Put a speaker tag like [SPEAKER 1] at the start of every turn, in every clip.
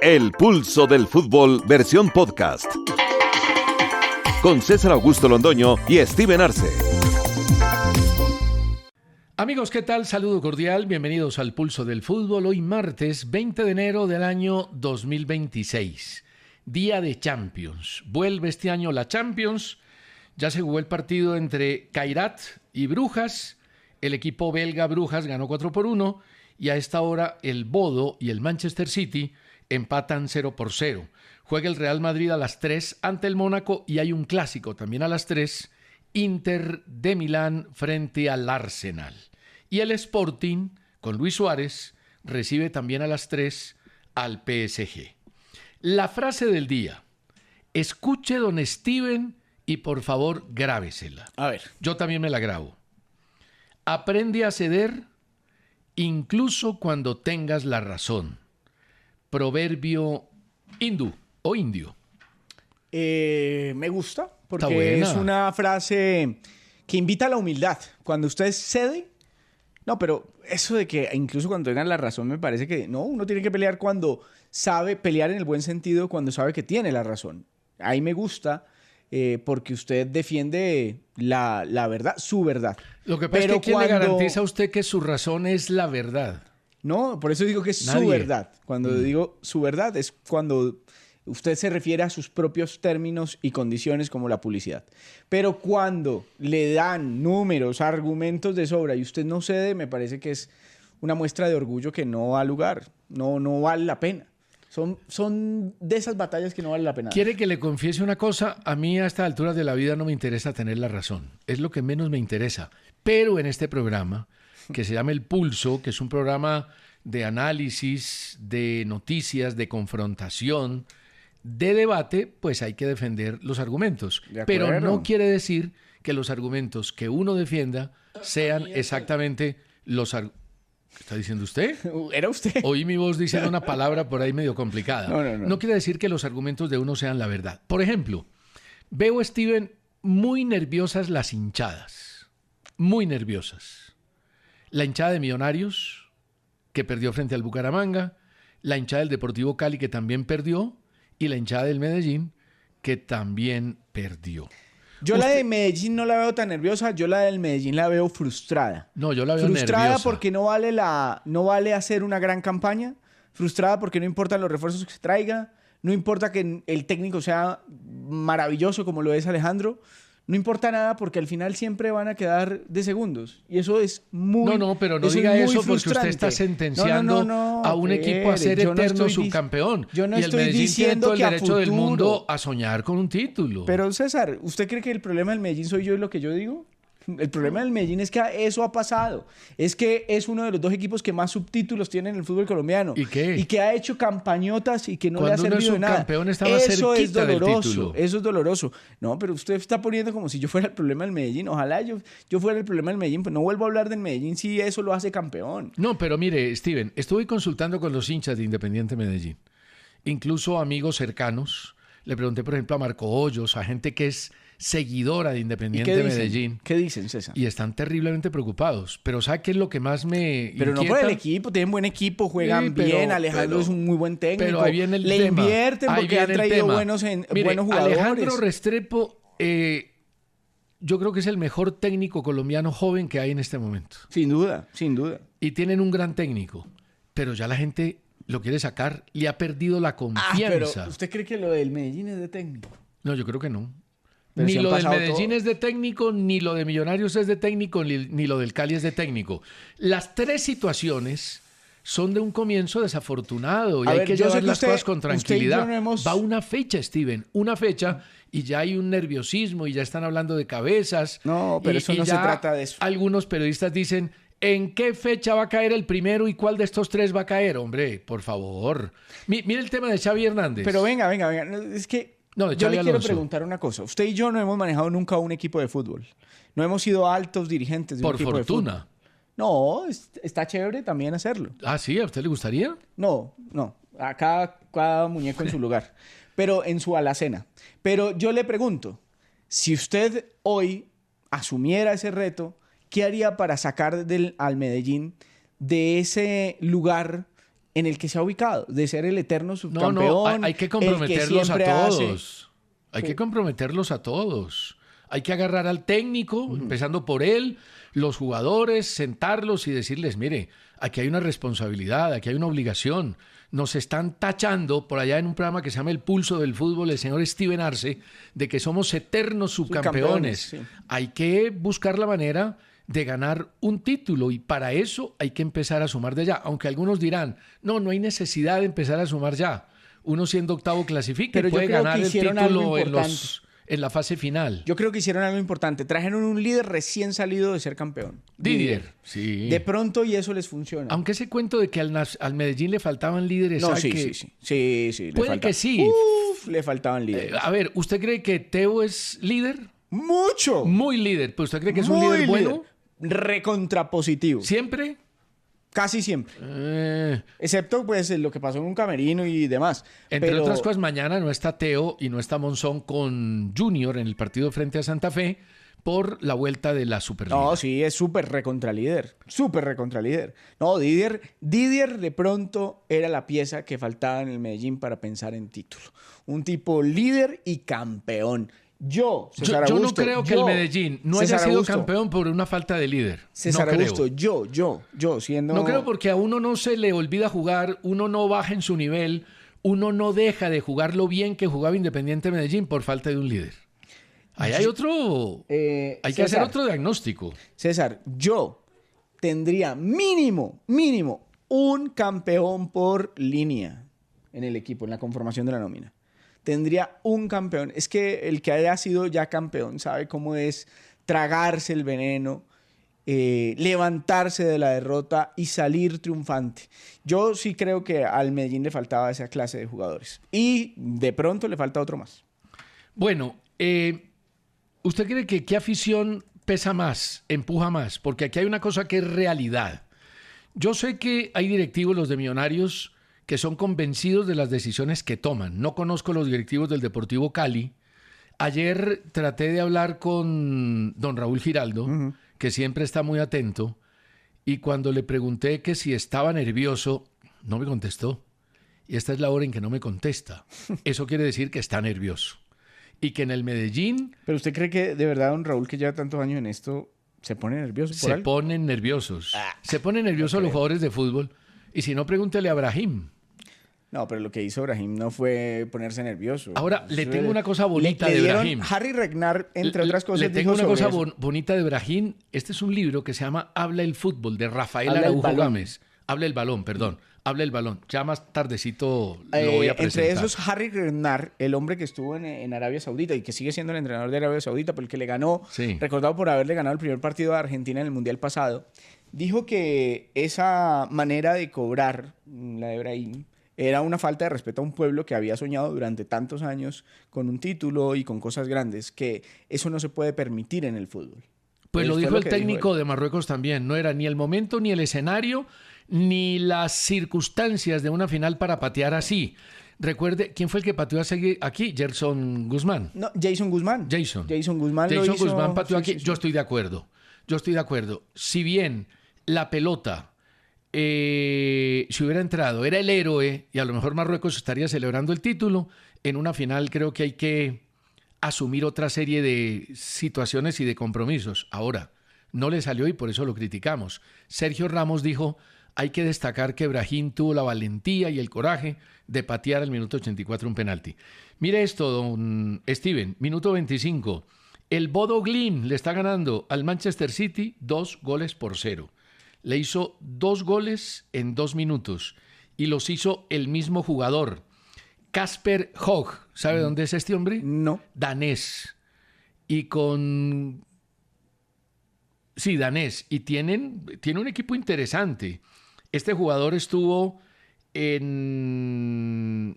[SPEAKER 1] El pulso del fútbol versión podcast. Con César Augusto Londoño y Steven Arce.
[SPEAKER 2] Amigos, ¿qué tal? Saludo cordial, bienvenidos al Pulso del Fútbol. Hoy martes 20 de enero del año 2026, día de Champions. Vuelve este año la Champions, ya se jugó el partido entre Kairat y Brujas, el equipo belga Brujas ganó 4-1 y a esta hora el Bodo y el Manchester City empatan 0-0. Juega el Real Madrid a las 3 ante el Mónaco y hay un clásico también a las 3, Inter de Milán frente al Arsenal. Y el Sporting, con Luis Suárez, recibe también a las 3 al PSG. La frase del día. Escuche, don Steven, y por favor, grábesela.
[SPEAKER 3] A ver.
[SPEAKER 2] Yo también me la grabo. Aprende a ceder incluso cuando tengas la razón. Proverbio hindú o indio.
[SPEAKER 3] Me gusta porque es una frase que invita a la humildad. Cuando usted cede, no, pero eso de que incluso cuando tengan la razón me parece que no, uno tiene que pelear cuando sabe, pelear en el buen sentido cuando sabe que tiene la razón. Ahí me gusta porque usted defiende la verdad, su verdad.
[SPEAKER 2] Lo que pasa es que ¿quién le garantiza a usted que su razón es la verdad?
[SPEAKER 3] No, por eso digo que es
[SPEAKER 2] Nadie.
[SPEAKER 3] su verdad. Cuando digo su verdad es cuando usted se refiere a sus propios términos y condiciones como la publicidad. Pero cuando le dan números, argumentos de sobra y usted no cede, me parece que es una muestra de orgullo que no da lugar, no vale la pena. Son de esas batallas que no vale la pena.
[SPEAKER 2] ¿Quiere que le confiese una cosa? A mí a esta altura de la vida no me interesa tener la razón. Es lo que menos me interesa. Pero en este programa, que se llama El Pulso, que es un programa de análisis, de noticias, de confrontación, de debate, pues hay que defender los argumentos. Pero no quiere decir que los argumentos que uno defienda sean exactamente los argumentos. ¿Qué está diciendo usted?
[SPEAKER 3] ¿Era usted?
[SPEAKER 2] Oí mi voz diciendo una palabra por ahí medio complicada. No quiere decir que los argumentos de uno sean la verdad. Por ejemplo, veo, Steven, muy nerviosas las hinchadas. Muy nerviosas. La hinchada de Millonarios, que perdió frente al Bucaramanga, la hinchada del Deportivo Cali, que también perdió, y la hinchada del Medellín, que también perdió.
[SPEAKER 3] Yo la de Medellín no la veo tan nerviosa, yo la del Medellín la veo frustrada.
[SPEAKER 2] No, yo la veo
[SPEAKER 3] frustrada
[SPEAKER 2] nerviosa.
[SPEAKER 3] Porque no vale hacer una gran campaña, frustrada porque no importan los refuerzos que se traiga, no importa que el técnico sea maravilloso como lo es Alejandro, no importa nada porque al final siempre van a quedar de segundos. Y eso es muy
[SPEAKER 2] No, pero no diga eso porque usted está sentenciando a un equipo a ser eterno subcampeón.
[SPEAKER 3] Yo no
[SPEAKER 2] y el
[SPEAKER 3] estoy
[SPEAKER 2] Medellín
[SPEAKER 3] diciendo
[SPEAKER 2] tiene todo
[SPEAKER 3] que
[SPEAKER 2] el derecho del mundo a soñar con un título.
[SPEAKER 3] Pero César, ¿usted cree que el problema del Medellín soy yo y lo que yo digo? El problema del Medellín es que eso ha pasado. Es que es uno de los dos equipos que más subtítulos tiene en el fútbol colombiano.
[SPEAKER 2] ¿Y qué?
[SPEAKER 3] Y que ha hecho campañotas y que no le ha servido de nada.
[SPEAKER 2] Está más
[SPEAKER 3] eso es doloroso.
[SPEAKER 2] Del título.
[SPEAKER 3] Eso es doloroso. No, pero usted está poniendo como si yo fuera el problema del Medellín. Ojalá yo fuera el problema del Medellín. Pues no vuelvo a hablar del Medellín si eso lo hace campeón.
[SPEAKER 2] No, pero mire, Steven, estuve consultando con los hinchas de Independiente Medellín. Incluso amigos cercanos. Le pregunté, por ejemplo, a Marco Hoyos, a gente que es seguidora de Independiente Medellín.
[SPEAKER 3] ¿Qué dicen, César?
[SPEAKER 2] Y están terriblemente preocupados. Pero ¿sabe qué es lo que más me
[SPEAKER 3] Pero
[SPEAKER 2] inquieta?
[SPEAKER 3] no por el equipo, tienen buen equipo, juegan bien, Alejandro es un muy buen técnico.
[SPEAKER 2] Pero ahí viene el
[SPEAKER 3] Le
[SPEAKER 2] tema.
[SPEAKER 3] invierten porque han traído buenos jugadores.
[SPEAKER 2] Alejandro Restrepo, yo creo que es el mejor técnico colombiano joven que hay en este momento.
[SPEAKER 3] Sin duda, sin duda.
[SPEAKER 2] Y tienen un gran técnico. Pero ya la gente lo quiere sacar, le ha perdido la confianza.
[SPEAKER 3] Pero ¿usted cree que lo del Medellín es de técnico?
[SPEAKER 2] No, yo creo que no.
[SPEAKER 3] Pero
[SPEAKER 2] ni
[SPEAKER 3] si
[SPEAKER 2] lo del Medellín
[SPEAKER 3] todo.
[SPEAKER 2] es de técnico, ni lo de Millonarios es de técnico, ni lo del Cali es de técnico. Las tres situaciones son de un comienzo desafortunado y hay que llevar las cosas con tranquilidad. Va una fecha, Steven, una fecha y ya hay un nerviosismo y ya están hablando de cabezas.
[SPEAKER 3] No, pero eso no se trata de eso.
[SPEAKER 2] Algunos periodistas dicen, ¿en qué fecha va a caer el primero y cuál de estos tres va a caer? Hombre, por favor. Mire el tema de Xavi Hernández.
[SPEAKER 3] Pero venga. Es que yo le quiero preguntar una cosa. Usted y yo no hemos manejado nunca un equipo de fútbol. No hemos sido altos dirigentes de un equipo de fútbol. Por fortuna. No, está chévere también hacerlo.
[SPEAKER 2] ¿Ah, sí? ¿A usted le gustaría?
[SPEAKER 3] No. A cada muñeco en su lugar. Pero en su alacena. Pero yo le pregunto, si usted hoy asumiera ese reto, ¿qué haría para sacar al Medellín de ese lugar en el que se ha ubicado, de ser el eterno subcampeón.
[SPEAKER 2] No, hay que comprometerlos a todos. Hay que comprometerlos a todos. Hay que agarrar al técnico, empezando por él, los jugadores, sentarlos y decirles, mire, aquí hay una responsabilidad, aquí hay una obligación. Nos están tachando por allá en un programa que se llama El Pulso del Fútbol, el señor Steven Arce, de que somos eternos subcampeones. Sí. Hay que buscar la manera de ganar un título y para eso hay que empezar a sumar de ya. Aunque algunos dirán, no hay necesidad de empezar a sumar ya. Uno siendo octavo clasifica y puede ganar el título en la fase final.
[SPEAKER 3] Yo creo que hicieron algo importante. Trajeron un líder recién salido de ser campeón.
[SPEAKER 2] Didier, sí.
[SPEAKER 3] De pronto y eso les funciona.
[SPEAKER 2] Aunque ese cuento de que al Medellín le faltaban líderes...
[SPEAKER 3] No, sí.
[SPEAKER 2] Puede que sí.
[SPEAKER 3] Le faltaban líderes.
[SPEAKER 2] A ver, ¿usted cree que Teo es líder?
[SPEAKER 3] ¡Mucho!
[SPEAKER 2] Muy líder. ¿Pero usted cree que es un líder bueno?
[SPEAKER 3] Recontrapositivo.
[SPEAKER 2] ¿Siempre?
[SPEAKER 3] Casi siempre. Excepto pues lo que pasó en un camerino y demás.
[SPEAKER 2] Entre otras cosas, mañana no está Teo y no está Monzón con Junior en el partido frente a Santa Fe por la vuelta de la Superliga.
[SPEAKER 3] No, sí, es súper recontralíder. No, Didier de pronto era la pieza que faltaba en el Medellín para pensar en título. Un tipo líder y campeón. Yo
[SPEAKER 2] no creo que el Medellín no haya sido campeón por una falta de líder.
[SPEAKER 3] César Augusto, yo siendo...
[SPEAKER 2] No creo porque a uno no se le olvida jugar, uno no baja en su nivel, uno no deja de jugar lo bien que jugaba Independiente Medellín por falta de un líder. Ahí hay otro... hay que hacer otro diagnóstico.
[SPEAKER 3] César, yo tendría mínimo un campeón por línea en el equipo, en la conformación de la nómina. Tendría un campeón. Es que el que haya sido ya campeón sabe cómo es tragarse el veneno, levantarse de la derrota y salir triunfante. Yo sí creo que al Medellín le faltaba esa clase de jugadores. Y de pronto le falta otro más.
[SPEAKER 2] Bueno, ¿usted cree que qué afición pesa más, empuja más? Porque aquí hay una cosa que es realidad. Yo sé que hay directivos, los de Millonarios, que son convencidos de las decisiones que toman. No conozco los directivos del Deportivo Cali. Ayer traté de hablar con don Raúl Giraldo, que siempre está muy atento, y cuando le pregunté que si estaba nervioso, no me contestó. Y esta es la hora en que no me contesta. Eso quiere decir que está nervioso. Y que en el Medellín...
[SPEAKER 3] ¿Pero usted cree que de verdad don Raúl, que lleva tantos años en esto, se pone nervioso por algo?
[SPEAKER 2] Ponen nerviosos. Se ponen nerviosos los jugadores de fútbol. Y si no, pregúntele a Brahim.
[SPEAKER 3] No, pero lo que hizo Brahim no fue ponerse nervioso.
[SPEAKER 2] Ahora, le tengo una cosa bonita de Brahim.
[SPEAKER 3] Harry Regnar, entre otras cosas,
[SPEAKER 2] le tengo una cosa bonita de Brahim. Este es un libro que se llama Habla el fútbol, de Rafael Araujo Gámez. Habla el balón. Ya más tardecito lo voy a presentar.
[SPEAKER 3] Entre esos, Harry Regnar, el hombre que estuvo en Arabia Saudita y que sigue siendo el entrenador de Arabia Saudita, pero el que le ganó, recordado por haberle ganado el primer partido a Argentina en el Mundial pasado, dijo que esa manera de cobrar, la de Brahim, era una falta de respeto a un pueblo que había soñado durante tantos años con un título y con cosas grandes, que eso no se puede permitir en el fútbol.
[SPEAKER 2] Pues lo dijo el técnico de Marruecos también. No era ni el momento, ni el escenario, ni las circunstancias de una final para patear así. Recuerde, ¿quién fue el que pateó aquí? Jason Guzmán.
[SPEAKER 3] No, Jason Guzmán.
[SPEAKER 2] Jason
[SPEAKER 3] Guzmán
[SPEAKER 2] pateó aquí. Yo estoy de acuerdo. Si bien la pelota... si hubiera entrado, era el héroe y a lo mejor Marruecos estaría celebrando el título, en una final creo que hay que asumir otra serie de situaciones y de compromisos. Ahora, no le salió y por eso lo criticamos. Sergio Ramos dijo, hay que destacar que Brahim tuvo la valentía y el coraje de patear al minuto 84 un penalti. Mire esto, don Steven, minuto 25. El Bodo Glimt le está ganando al Manchester City 2-0. Le hizo 2 goles en 2 minutos y los hizo el mismo jugador, Kasper Høeg. ¿Sabe dónde es este hombre?
[SPEAKER 3] No.
[SPEAKER 2] Danés. Danés. Y tiene un equipo interesante. Este jugador estuvo en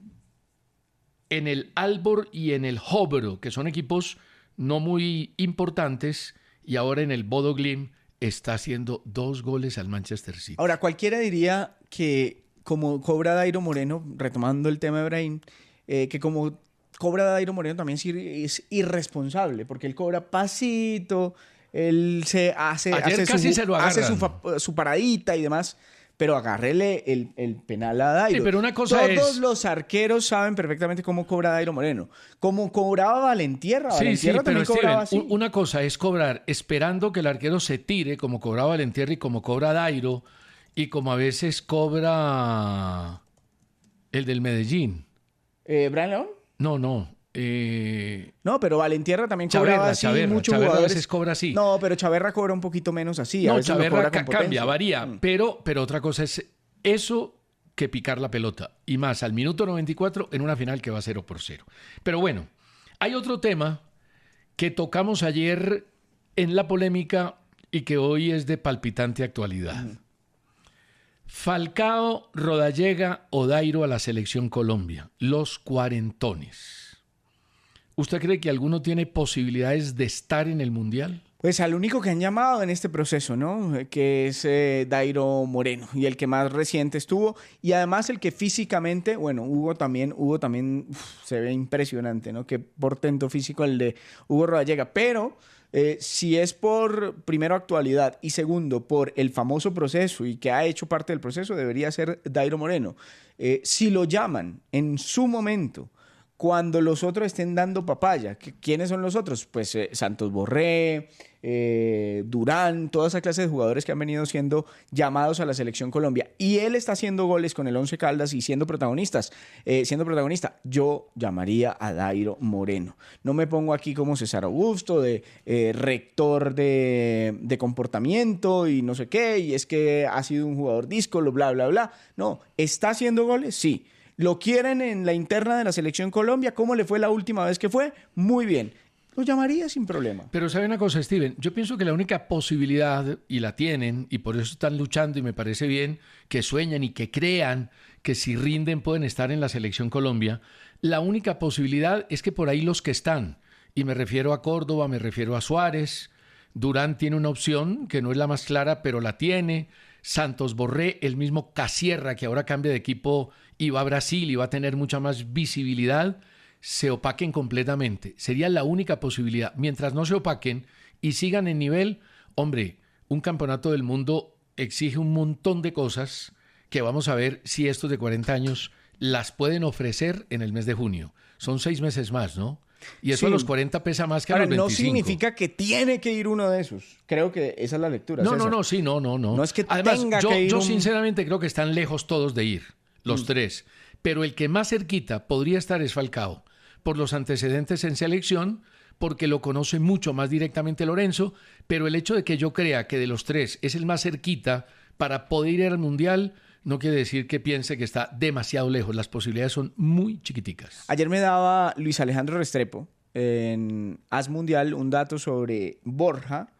[SPEAKER 2] el Aalborg y en el Hobro, que son equipos no muy importantes, y ahora en el Bodo Glimt está haciendo 2 goles al Manchester City.
[SPEAKER 3] Ahora, cualquiera diría que como cobra Dairo Moreno, retomando el tema de Brahim, que como cobra Dairo Moreno también es irresponsable, porque él cobra pasito, él hace su paradita y demás, pero agárrele el penal a Dairo.
[SPEAKER 2] Sí, pero una cosa
[SPEAKER 3] Todos los arqueros saben perfectamente cómo cobra Dairo Moreno. Como cobraba Valentierra. Valentierra también cobraba así.
[SPEAKER 2] Una cosa es cobrar esperando que el arquero se tire, como cobraba Valentierra y como cobra Dairo, y como a veces cobra el del Medellín.
[SPEAKER 3] ¿Brian León?
[SPEAKER 2] No.
[SPEAKER 3] No, pero Valentierra también cobraba así. Muchos
[SPEAKER 2] Chaverra
[SPEAKER 3] jugadores
[SPEAKER 2] a veces cobra así.
[SPEAKER 3] No, pero Chaverra cobra un poquito menos así.
[SPEAKER 2] No,
[SPEAKER 3] a veces
[SPEAKER 2] Chaverra
[SPEAKER 3] cobra con
[SPEAKER 2] cambia, varía. Pero otra cosa es eso que picar la pelota. Y más al minuto 94 en una final que va 0-0. Pero bueno, hay otro tema que tocamos ayer en la polémica y que hoy es de palpitante actualidad. Falcao, Rodallega o Dairo a la selección Colombia. Los cuarentones. ¿Usted cree que alguno tiene posibilidades de estar en el Mundial?
[SPEAKER 3] Pues al único que han llamado en este proceso, ¿no? Que es Dairo Moreno, y el que más reciente estuvo, y además el que físicamente, bueno, Hugo también se ve impresionante, ¿no? Qué portento físico el de Hugo Rodallega, pero si es por, primero, actualidad, y segundo, por el famoso proceso y que ha hecho parte del proceso, debería ser Dairo Moreno. Si lo llaman en su momento, cuando los otros estén dando papaya. ¿Quiénes son los otros? Pues Santos Borré, Durán, toda esa clase de jugadores que han venido siendo llamados a la selección Colombia. Y él está haciendo goles con el Once Caldas y siendo protagonista. Yo llamaría a Dairo Moreno. No me pongo aquí como César Augusto, de rector de comportamiento y no sé qué, y es que ha sido un jugador díscolo, bla, bla, bla. No, ¿está haciendo goles? Sí. ¿Lo quieren en la interna de la selección Colombia? ¿Cómo le fue la última vez que fue? Muy bien. Lo llamaría sin problema.
[SPEAKER 2] Pero ¿sabe una cosa, Steven? Yo pienso que la única posibilidad, y la tienen, y por eso están luchando, y me parece bien que sueñen y que crean que si rinden pueden estar en la selección Colombia, la única posibilidad es que por ahí los que están, y me refiero a Córdoba, me refiero a Suárez, Durán tiene una opción que no es la más clara, pero la tiene, Santos Borré, el mismo Casierra, que ahora cambia de equipo y va a Brasil y va a tener mucha más visibilidad, se opaquen completamente. Sería la única posibilidad. Mientras no se opaquen y sigan en nivel, hombre, un campeonato del mundo exige un montón de cosas que vamos a ver si estos de 40 años las pueden ofrecer en el mes de junio. Son 6 meses más, ¿no? Y eso sí. A los 40 pesa más que a los 25.
[SPEAKER 3] No significa que tiene que ir uno de esos. Creo que esa es la lectura.
[SPEAKER 2] No.
[SPEAKER 3] No es que
[SPEAKER 2] además,
[SPEAKER 3] tenga que ir
[SPEAKER 2] yo sinceramente creo que están lejos todos de ir, los tres. Pero el que más cerquita podría estar es Falcao, por los antecedentes en selección, porque lo conoce mucho más directamente Lorenzo, pero el hecho de que yo crea que de los tres es el más cerquita para poder ir al Mundial no quiere decir que piense que está demasiado lejos. Las posibilidades son muy chiquiticas.
[SPEAKER 3] Ayer me daba Luis Alejandro Restrepo en As Mundial un dato sobre Borja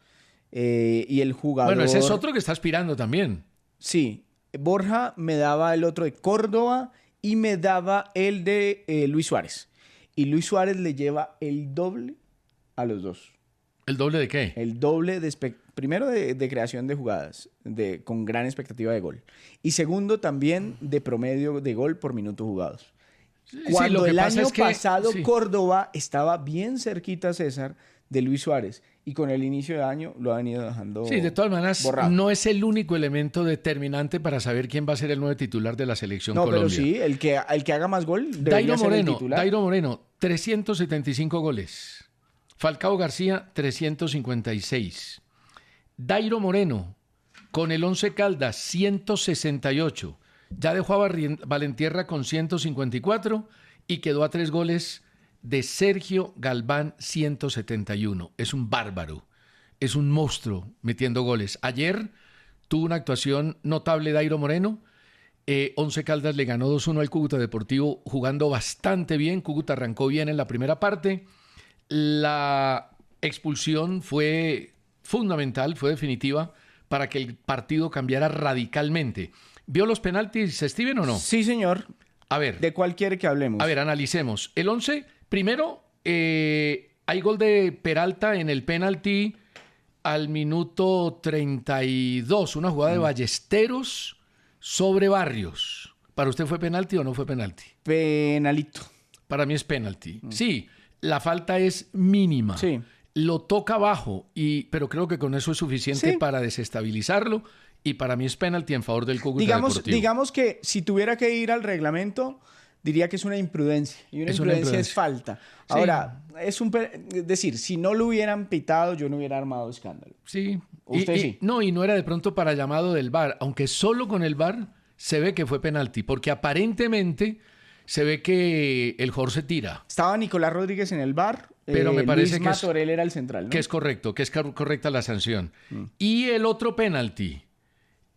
[SPEAKER 3] y el jugador...
[SPEAKER 2] Bueno, ese es otro que está aspirando también.
[SPEAKER 3] Sí, Borja me daba el otro de Córdoba y me daba el de Luis Suárez. Y Luis Suárez le lleva el doble a los dos.
[SPEAKER 2] ¿El doble de qué?
[SPEAKER 3] El doble primero de creación de jugadas con gran expectativa de gol. Y segundo también de promedio de gol por minuto jugados. Cuando el año pasado Córdoba estaba bien cerquita, César, de Luis Suárez. Y con el inicio de año lo ha venido dejando
[SPEAKER 2] Sí, de todas maneras,
[SPEAKER 3] borrado.
[SPEAKER 2] No es el único elemento determinante para saber quién va a ser el nuevo titular de la selección Colombia.
[SPEAKER 3] No, pero sí, el que haga más gol debería ser el titular.
[SPEAKER 2] Dairo Moreno, 375 goles. Falcao García, 356. Dairo Moreno, con el Once Caldas, 168. Ya dejó a Valentierra con 154 y quedó a 3 goles de Sergio Galván, 171. Es un bárbaro, es un monstruo metiendo goles. Ayer tuvo una actuación notable Dairo Moreno. Once Caldas le ganó 2-1 al Cúcuta Deportivo jugando bastante bien. Cúcuta arrancó bien en la primera parte. La expulsión fue fundamental, fue definitiva para que el partido cambiara radicalmente. ¿Vio los penaltis, Steven, o no?
[SPEAKER 3] Sí, señor.
[SPEAKER 2] A ver.
[SPEAKER 3] ¿De cuál quiere que hablemos?
[SPEAKER 2] A ver, analicemos. El 11, primero, hay gol de Peralta en el penalti al minuto 32. Una jugada de Ballesteros sobre Barrios. ¿Para usted fue penalti o no fue penalti?
[SPEAKER 3] Penalito.
[SPEAKER 2] Para mí es penalti. Sí, la falta es mínima.
[SPEAKER 3] Sí.
[SPEAKER 2] Lo toca abajo, pero creo que con eso es suficiente para desestabilizarlo y para mí es penalti en favor del Cúcuta Deportivo.
[SPEAKER 3] Digamos que si tuviera que ir al reglamento, diría que es una imprudencia. Y una imprudencia es falta.
[SPEAKER 2] Sí.
[SPEAKER 3] Ahora, es decir, si no lo hubieran pitado, yo no hubiera armado escándalo.
[SPEAKER 2] Sí.
[SPEAKER 3] Usted sí.
[SPEAKER 2] No, y no era de pronto para llamado del VAR, aunque solo con el VAR se ve que fue penalti, porque aparentemente se ve que el jugador se tira.
[SPEAKER 3] Estaba Nicolás Rodríguez en el VAR,
[SPEAKER 2] pero me parece
[SPEAKER 3] Luis Matorel era el central, ¿no?
[SPEAKER 2] Que es correcto, que es correcta la sanción. Y el otro penalti,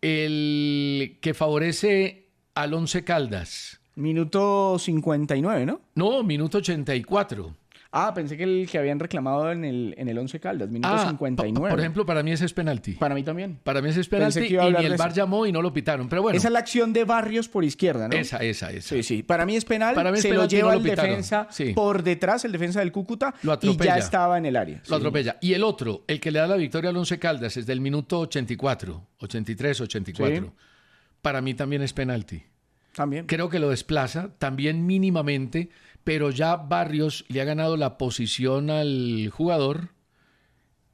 [SPEAKER 2] el que favorece al Once Caldas.
[SPEAKER 3] Minuto 59, ¿no?
[SPEAKER 2] No, minuto 84.
[SPEAKER 3] Ah, pensé que el que habían reclamado en el Once Caldas, minuto 59.
[SPEAKER 2] Por ejemplo, para mí ese es penalti.
[SPEAKER 3] Para mí también.
[SPEAKER 2] Para mí ese es penalti y ni el VAR llamó y no lo pitaron. Pero bueno.
[SPEAKER 3] Esa es la acción de Barrios por izquierda, ¿no?
[SPEAKER 2] Esa.
[SPEAKER 3] Sí. Para mí es penal.
[SPEAKER 2] Para mí es
[SPEAKER 3] se
[SPEAKER 2] penalti,
[SPEAKER 3] lo lleva
[SPEAKER 2] no
[SPEAKER 3] el defensa por detrás, el defensa del Cúcuta.
[SPEAKER 2] Lo atropella.
[SPEAKER 3] Y ya estaba en el área.
[SPEAKER 2] Lo atropella. Y el otro, el que le da la victoria al Once Caldas, es del minuto 84, 83, 84. Sí. Para mí también es penalti.
[SPEAKER 3] También.
[SPEAKER 2] Creo que lo desplaza, también mínimamente, pero ya Barrios le ha ganado la posición al jugador.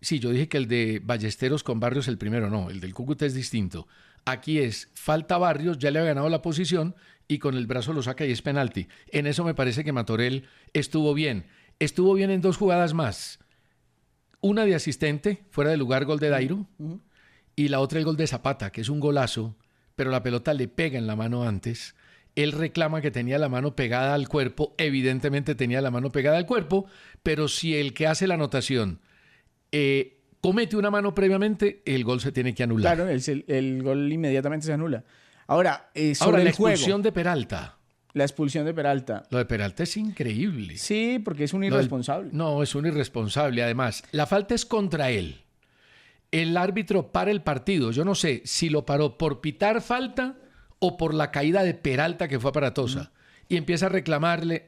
[SPEAKER 2] Sí, yo dije que el de Ballesteros con Barrios el primero, no, el del Cúcuta es distinto. Aquí es falta Barrios, ya le ha ganado la posición y con el brazo lo saca y es penalti. En eso me parece que Matorel estuvo bien. Estuvo bien en dos jugadas más. Una de asistente, fuera de lugar, gol de Dairo, y la otra el gol de Zapata, que es un golazo, pero la pelota le pega en la mano antes. Él reclama que tenía la mano pegada al cuerpo, evidentemente tenía la mano pegada al cuerpo, pero si el que hace la anotación comete una mano previamente, el gol se tiene que anular.
[SPEAKER 3] Claro, el gol inmediatamente se anula. Ahora,
[SPEAKER 2] la expulsión de Peralta.
[SPEAKER 3] La expulsión de Peralta.
[SPEAKER 2] Lo de Peralta es increíble.
[SPEAKER 3] Sí, porque es un irresponsable.
[SPEAKER 2] No, es un irresponsable. Además, la falta es contra él. El árbitro para el partido. Yo no sé si lo paró por pitar falta o por la caída de Peralta, que fue aparatosa. Y empieza a reclamarle,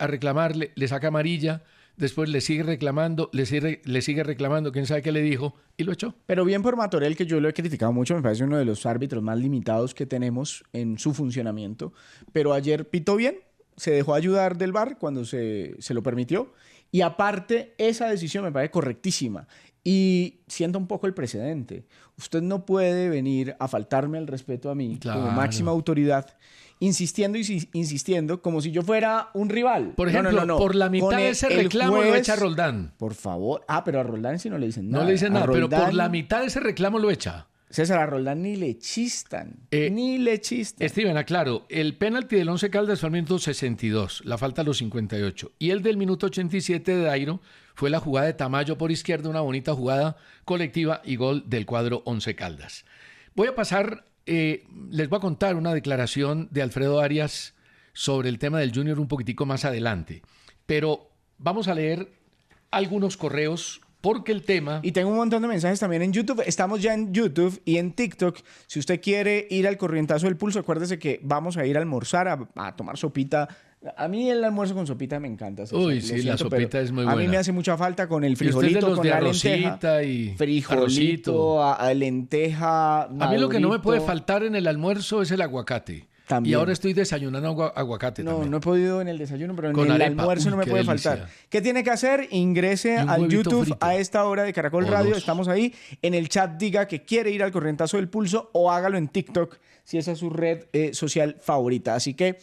[SPEAKER 2] le saca amarilla, después le sigue reclamando, le sigue reclamando, quién sabe qué le dijo, y lo echó.
[SPEAKER 3] Pero bien por Matorel, que yo lo he criticado mucho, me parece uno de los árbitros más limitados que tenemos en su funcionamiento. Pero ayer pitó bien, se dejó ayudar del VAR cuando se lo permitió. Y aparte, esa decisión me parece correctísima. Y sienta un poco el precedente. Usted no puede venir a faltarme el respeto a mí como máxima autoridad, insistiendo, como si yo fuera un rival.
[SPEAKER 2] Por ejemplo, no. Por la mitad de ese reclamo lo echa Roldán.
[SPEAKER 3] Por favor. Pero a Roldán sí no le dicen nada.
[SPEAKER 2] No le dicen nada, pero por la mitad de ese reclamo lo echa.
[SPEAKER 3] César, a Roldán ni le chistan. Ni le chistan.
[SPEAKER 2] Steven, aclaro, el penalti del Once Caldas fue al minuto 62, la falta a los 58. Y el del minuto 87 de Dairo fue la jugada de Tamayo por izquierda, una bonita jugada colectiva y gol del cuadro Once Caldas. Voy a pasar, les voy a contar una declaración de Alfredo Arias sobre el tema del Junior un poquitico más adelante. Pero vamos a leer algunos correos porque el tema...
[SPEAKER 3] Y tengo un montón de mensajes también en YouTube. Estamos ya en YouTube y en TikTok. Si usted quiere ir al corrientazo del pulso, acuérdese que vamos a ir a almorzar, a tomar sopita. A mí el almuerzo con sopita me encanta.
[SPEAKER 2] Uy, sí, la sopita es muy buena.
[SPEAKER 3] A mí me hace mucha falta con el frijolito, con la lenteja.
[SPEAKER 2] Y
[SPEAKER 3] frijolito, lenteja, madurito.
[SPEAKER 2] A mí lo que no me puede faltar en el almuerzo es el aguacate. También. Y ahora estoy desayunando aguacate también.
[SPEAKER 3] No he podido en el desayuno, pero en el almuerzo no me puede faltar. ¿Qué tiene que hacer? Ingrese al YouTube frito. A esta hora de Caracol Radio. Estamos ahí. En el chat diga que quiere ir al corrientazo del pulso o hágalo en TikTok si esa es su red social favorita. Así que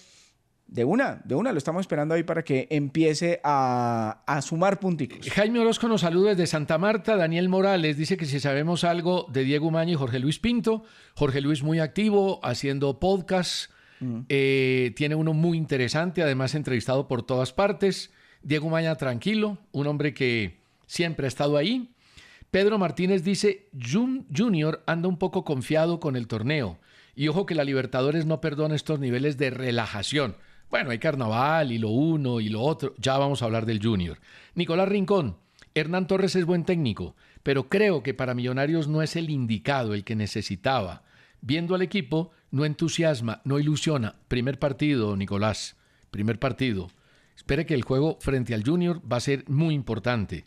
[SPEAKER 3] de una, lo estamos esperando ahí para que empiece a sumar punticos.
[SPEAKER 2] Jaime Orozco nos saluda desde Santa Marta. Daniel Morales dice que si sabemos algo de Diego Umaña y Jorge Luis Pinto. Jorge Luis muy activo, haciendo podcasts. Tiene uno muy interesante, además entrevistado por todas partes. Diego Umaña tranquilo, un hombre que siempre ha estado ahí. Pedro Martínez dice, Junior anda un poco confiado con el torneo. Y ojo que la Libertadores no perdona estos niveles de relajación. Bueno, hay carnaval y lo uno y lo otro. Ya vamos a hablar del Junior. Nicolás Rincón. Hernán Torres es buen técnico, pero creo que para Millonarios no es el indicado, el que necesitaba. Viendo al equipo, no entusiasma, no ilusiona. Primer partido, Nicolás. Primer partido. Espere que el juego frente al Junior va a ser muy importante.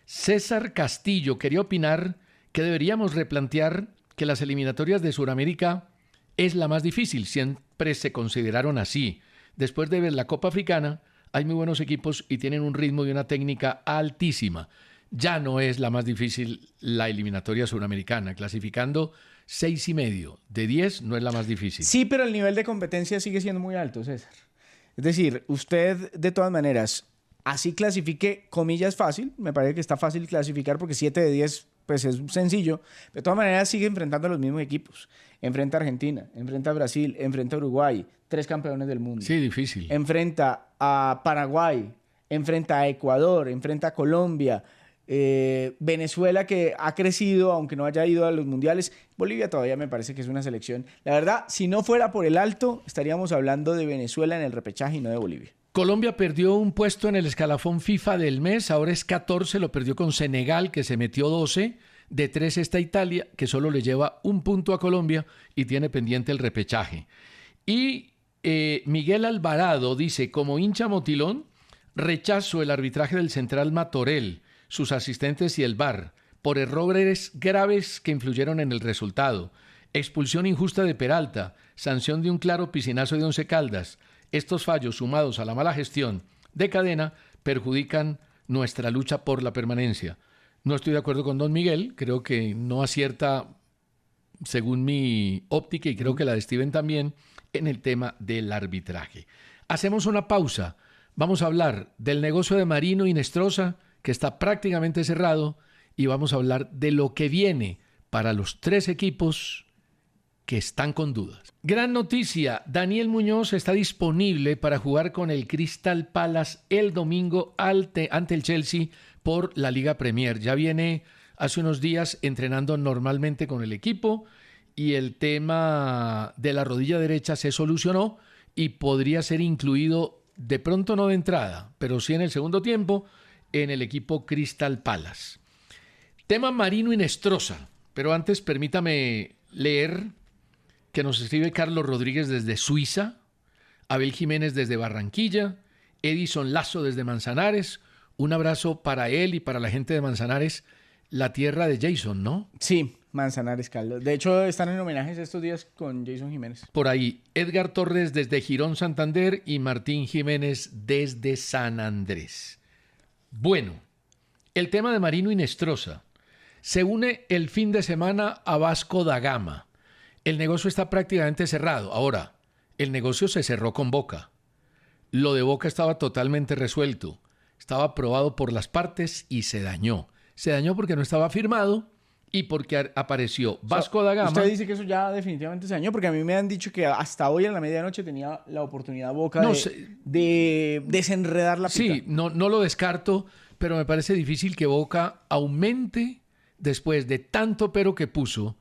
[SPEAKER 2] César Castillo quería opinar que deberíamos replantear que las eliminatorias de Sudamérica es la más difícil. Siempre se consideraron así. Después de ver la Copa Africana, hay muy buenos equipos y tienen un ritmo y una técnica altísima. Ya no es la más difícil la eliminatoria suramericana. Clasificando 6,5. De 10 no es la más difícil.
[SPEAKER 3] Sí, pero el nivel de competencia sigue siendo muy alto, César. Es decir, usted de todas maneras, así clasifique, comillas, fácil. Me parece que está fácil clasificar porque 7 de 10 pues es sencillo. De todas maneras sigue enfrentando a los mismos equipos. Enfrenta a Argentina, enfrenta a Brasil, enfrenta a Uruguay, 3 campeones del mundo.
[SPEAKER 2] Sí, difícil.
[SPEAKER 3] Enfrenta a Paraguay, enfrenta a Ecuador, enfrenta a Colombia, Venezuela, que ha crecido aunque no haya ido a los mundiales. Bolivia todavía me parece que es una selección. La verdad, si no fuera por el alto, estaríamos hablando de Venezuela en el repechaje y no de Bolivia.
[SPEAKER 2] Colombia perdió un puesto en el escalafón FIFA del mes, ahora es 14, lo perdió con Senegal, que se metió 12, de 3 está Italia, que solo le lleva un punto a Colombia y tiene pendiente el repechaje. Y Miguel Alvarado dice, como hincha motilón, rechazo el arbitraje del Central Matorel, sus asistentes y el VAR, por errores graves que influyeron en el resultado. Expulsión injusta de Peralta, sanción de un claro piscinazo de Once Caldas. Estos fallos, sumados a la mala gestión de Cadena, perjudican nuestra lucha por la permanencia. No estoy de acuerdo con don Miguel, creo que no acierta, según mi óptica, y creo que la de Steven también, en el tema del arbitraje. Hacemos una pausa. Vamos a hablar del negocio de Marino y Inestrosa, que está prácticamente cerrado, y vamos a hablar de lo que viene para los 3 equipos que están con dudas. Gran noticia, Daniel Muñoz está disponible para jugar con el Crystal Palace el domingo ante el Chelsea por la Liga Premier. Ya viene hace unos días entrenando normalmente con el equipo y el tema de la rodilla derecha se solucionó y podría ser incluido, de pronto no de entrada, pero sí en el segundo tiempo, en el equipo Crystal Palace. Tema Marino Inestrosa, pero antes permítame leer que nos escribe Carlos Rodríguez desde Suiza, Abel Jiménez desde Barranquilla, Edison Lazo desde Manzanares. Un abrazo para él y para la gente de Manzanares, la tierra de Jason, ¿no?
[SPEAKER 3] Sí, Manzanares, Carlos. De hecho, están en homenajes estos días con Jason Jiménez.
[SPEAKER 2] Por ahí, Edgar Torres desde Girón, Santander y Martín Jiménez desde San Andrés. Bueno, el tema de Marino Inestrosa. Se une el fin de semana a Vasco da Gama. El negocio está prácticamente cerrado. Ahora, el negocio se cerró con Boca. Lo de Boca estaba totalmente resuelto. Estaba aprobado por las partes y se dañó. Se dañó porque no estaba firmado y porque apareció Vasco da Gama.
[SPEAKER 3] Usted dice que eso ya definitivamente se dañó, porque a mí me han dicho que hasta hoy a la medianoche tenía la oportunidad Boca de desenredar la pita.
[SPEAKER 2] Sí, no lo descarto, pero me parece difícil que Boca aumente después de tanto pero que puso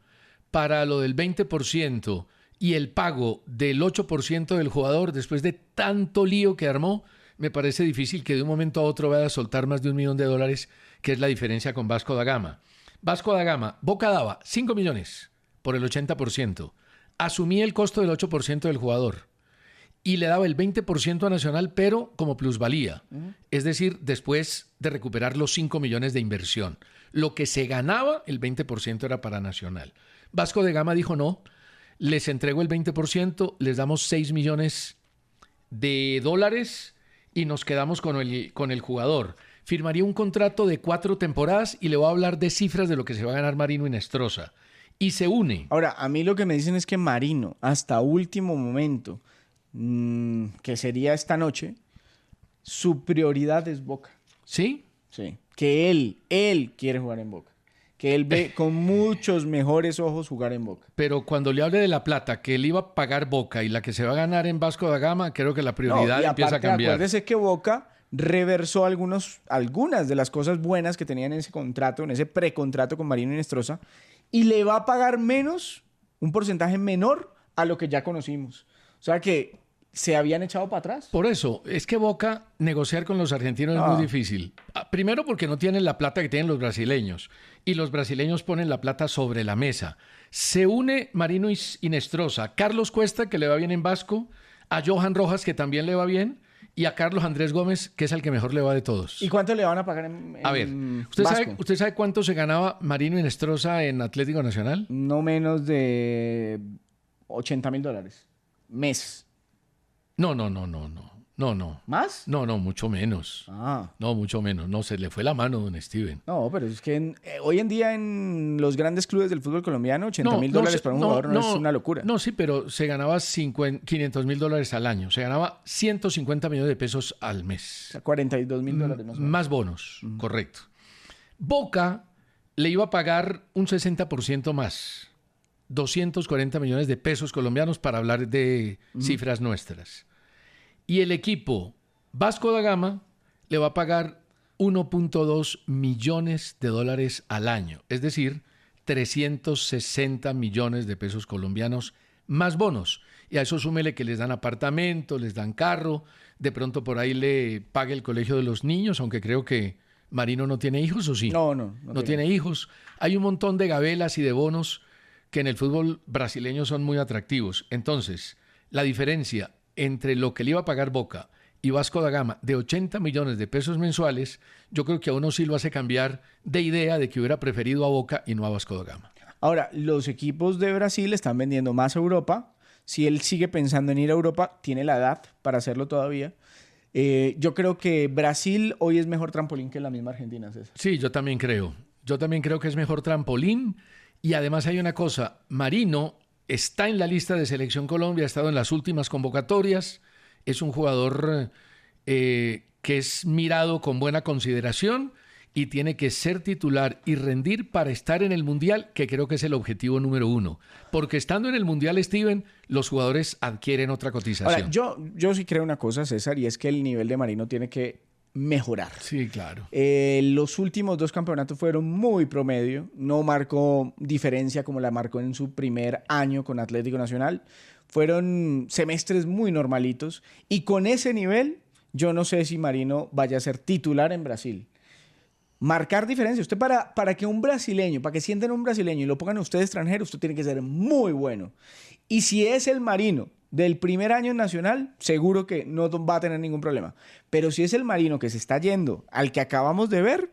[SPEAKER 2] para lo del 20% y el pago del 8% del jugador después de tanto lío que armó. Me parece difícil que de un momento a otro vaya a soltar más de $1 millón, que es la diferencia con Vasco da Gama. Vasco da Gama, Boca daba 5 millones por el 80%, asumía el costo del 8% del jugador y le daba el 20% a Nacional, pero como plusvalía. Es decir, después de recuperar los 5 millones de inversión. Lo que se ganaba, el 20% era para Nacional. Vasco da Gama dijo no, les entrego el 20%, les damos $6 millones y nos quedamos con el jugador. Firmaría un contrato de 4 temporadas y le voy a hablar de cifras de lo que se va a ganar Marino Inestrosa. Y se une.
[SPEAKER 3] Ahora, a mí lo que me dicen es que Marino, hasta último momento, que sería esta noche, su prioridad es Boca.
[SPEAKER 2] ¿Sí?
[SPEAKER 3] Sí. Que él quiere jugar en Boca. Que él ve con muchos mejores ojos jugar en Boca.
[SPEAKER 2] Pero cuando le hable de la plata que él iba a pagar Boca y la que se va a ganar en Vasco da Gama, creo que la prioridad empieza a cambiar.
[SPEAKER 3] Acuérdese que Boca reversó algunas de las cosas buenas que tenía en ese contrato, en ese precontrato con Marino Inestrosa, y le va a pagar menos, un porcentaje menor a lo que ya conocimos. O sea que se habían echado para atrás.
[SPEAKER 2] Por eso, es que Boca negociar con los argentinos es muy difícil. Primero porque no tienen la plata que tienen los brasileños, y los brasileños ponen la plata sobre la mesa. Se une Marino Inestrosa, Carlos Cuesta, que le va bien en Vasco, a Johan Rojas, que también le va bien, y a Carlos Andrés Gómez, que es el que mejor le va de todos.
[SPEAKER 3] ¿Y cuánto le van a pagar en
[SPEAKER 2] A ver, ¿usted sabe cuánto se ganaba Marino Inestrosa en Atlético Nacional?
[SPEAKER 3] No menos de $80,000. Mes.
[SPEAKER 2] No. No.
[SPEAKER 3] ¿Más?
[SPEAKER 2] No, mucho menos. No, mucho menos. No, se le fue la mano, don Steven.
[SPEAKER 3] No, pero es que hoy en día en los grandes clubes del fútbol colombiano, $80,000 para un jugador no es una locura.
[SPEAKER 2] No, sí, pero se ganaba $500,000 al año. Se ganaba 150 millones de pesos al mes.
[SPEAKER 3] O sea, $42,000 más o menos.
[SPEAKER 2] Más bonos, correcto. Boca le iba a pagar un 60% más. 240 millones de pesos colombianos para hablar de cifras nuestras. Y el equipo Vasco da Gama le va a pagar 1.2 millones de dólares al año, es decir, 360 millones de pesos colombianos más bonos. Y a eso súmele que les dan apartamento, les dan carro, de pronto por ahí le pague el colegio de los niños, aunque creo que Marino no tiene hijos, ¿o sí?
[SPEAKER 3] No
[SPEAKER 2] tiene hijos. Hay un montón de gabelas y de bonos que en el fútbol brasileño son muy atractivos. Entonces, la diferencia entre lo que le iba a pagar Boca y Vasco da Gama de 80 millones de pesos mensuales, yo creo que a uno sí lo hace cambiar de idea de que hubiera preferido a Boca y no a Vasco da Gama.
[SPEAKER 3] Ahora, los equipos de Brasil están vendiendo más a Europa. Si él sigue pensando en ir a Europa, tiene la edad para hacerlo todavía. Yo creo que Brasil hoy es mejor trampolín que la misma Argentina, César.
[SPEAKER 2] Sí, yo también creo. Yo también creo que es mejor trampolín. Y además hay una cosa, Marino está en la lista de Selección Colombia, ha estado en las últimas convocatorias, es un jugador que es mirado con buena consideración y tiene que ser titular y rendir para estar en el Mundial, que creo que es el objetivo número 1. Porque estando en el Mundial, Steven, los jugadores adquieren otra cotización.
[SPEAKER 3] Ahora, yo sí creo una cosa, César, y es que el nivel de Marino tiene que mejorar.
[SPEAKER 2] Sí, claro.
[SPEAKER 3] Los últimos 2 campeonatos fueron muy promedio, no marcó diferencia como la marcó en su primer año con Atlético Nacional. Fueron semestres muy normalitos y con ese nivel yo no sé si Marino vaya a ser titular en Brasil. Marcar diferencia. Usted para que un brasileño, para que sienten un brasileño y lo pongan a usted extranjero, usted tiene que ser muy bueno. Y si es el Marino del primer año en Nacional, seguro que no va a tener ningún problema. Pero si es el Marino que se está yendo al que acabamos de ver,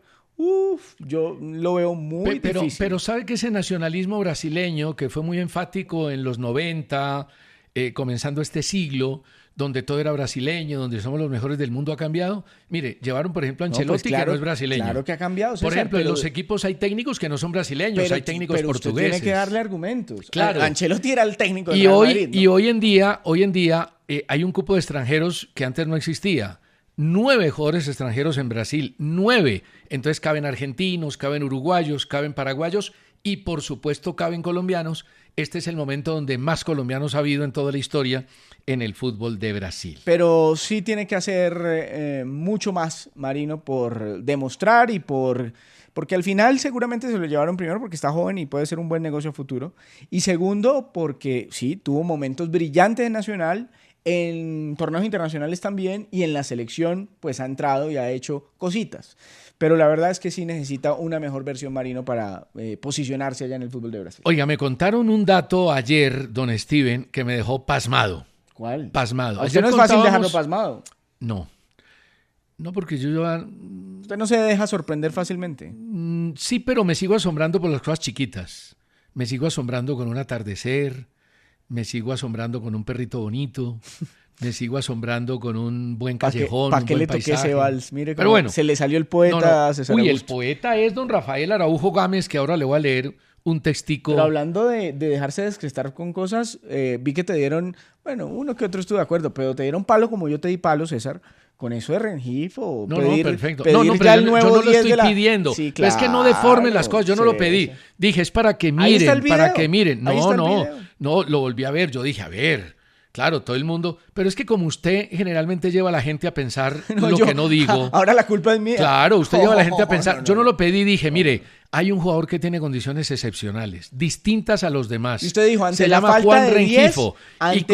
[SPEAKER 3] yo lo veo muy difícil.
[SPEAKER 2] Pero sabe que ese nacionalismo brasileño, que fue muy enfático en los 90, comenzando este siglo, donde todo era brasileño, donde somos los mejores del mundo, ha cambiado. Mire, llevaron, por ejemplo, a Ancelotti, que no es brasileño.
[SPEAKER 3] Claro que ha cambiado, César,
[SPEAKER 2] por ejemplo, en los equipos hay técnicos que no son brasileños, hay técnicos portugueses. Usted
[SPEAKER 3] tiene que darle argumentos.
[SPEAKER 2] Claro.
[SPEAKER 3] Ancelotti era el técnico de Real Madrid, ¿no?
[SPEAKER 2] Y hoy en día hay un cupo de extranjeros que antes no existía. 9 jugadores extranjeros en Brasil, 9. Entonces caben argentinos, caben uruguayos, caben paraguayos y por supuesto caben colombianos. Este es el momento donde más colombianos ha habido en toda la historia en el fútbol de Brasil.
[SPEAKER 3] Pero sí tiene que hacer mucho más Marino por demostrar y porque al final seguramente se lo llevaron primero porque está joven y puede ser un buen negocio futuro. Y segundo, porque sí, tuvo momentos brillantes en Nacional, en torneos internacionales también y en la selección pues ha entrado y ha hecho cositas. Pero la verdad es que sí necesita una mejor versión Marino para posicionarse allá en el fútbol de Brasil.
[SPEAKER 2] Oiga, me contaron un dato ayer, don Steven, que me dejó pasmado.
[SPEAKER 3] ¿Cuál?
[SPEAKER 2] Pasmado.
[SPEAKER 3] ¿A usted no es fácil dejarlo pasmado?
[SPEAKER 2] No, porque yo...
[SPEAKER 3] ¿Usted no se deja sorprender fácilmente?
[SPEAKER 2] Sí, pero me sigo asombrando por las cosas chiquitas. Me sigo asombrando con un atardecer, me sigo asombrando con un perrito bonito, me sigo asombrando con un buen callejón,
[SPEAKER 3] ¿Para qué
[SPEAKER 2] un buen
[SPEAKER 3] le toqué
[SPEAKER 2] paisaje.
[SPEAKER 3] ese vals? Mire cómo
[SPEAKER 2] pero bueno,
[SPEAKER 3] se le salió el poeta a César Augusto.
[SPEAKER 2] El poeta es don Rafael Araujo Gámez, que ahora le voy a leer un textico.
[SPEAKER 3] Pero hablando de dejarse descrestar con cosas, vi que te dieron, bueno, uno que otro estuvo de acuerdo, pero te dieron palo como yo te di palo, César, con eso de Rengifo.
[SPEAKER 2] No, perfecto.
[SPEAKER 3] Pero
[SPEAKER 2] yo no lo estoy pidiendo.
[SPEAKER 3] Sí, claro,
[SPEAKER 2] es que no deformen las cosas, yo no lo pedí.
[SPEAKER 3] Sí.
[SPEAKER 2] Dije, es para que miren, No, lo volví a ver, yo dije, a ver, claro, todo el mundo, pero es que como usted generalmente lleva a la gente a pensar que no digo.
[SPEAKER 3] Ahora la culpa es mía.
[SPEAKER 2] Claro, usted lleva a la gente a pensar. Yo no lo pedí, dije, mire, hay un jugador que tiene condiciones excepcionales, distintas a los demás.
[SPEAKER 3] Y usted dijo, ante la falta de 10,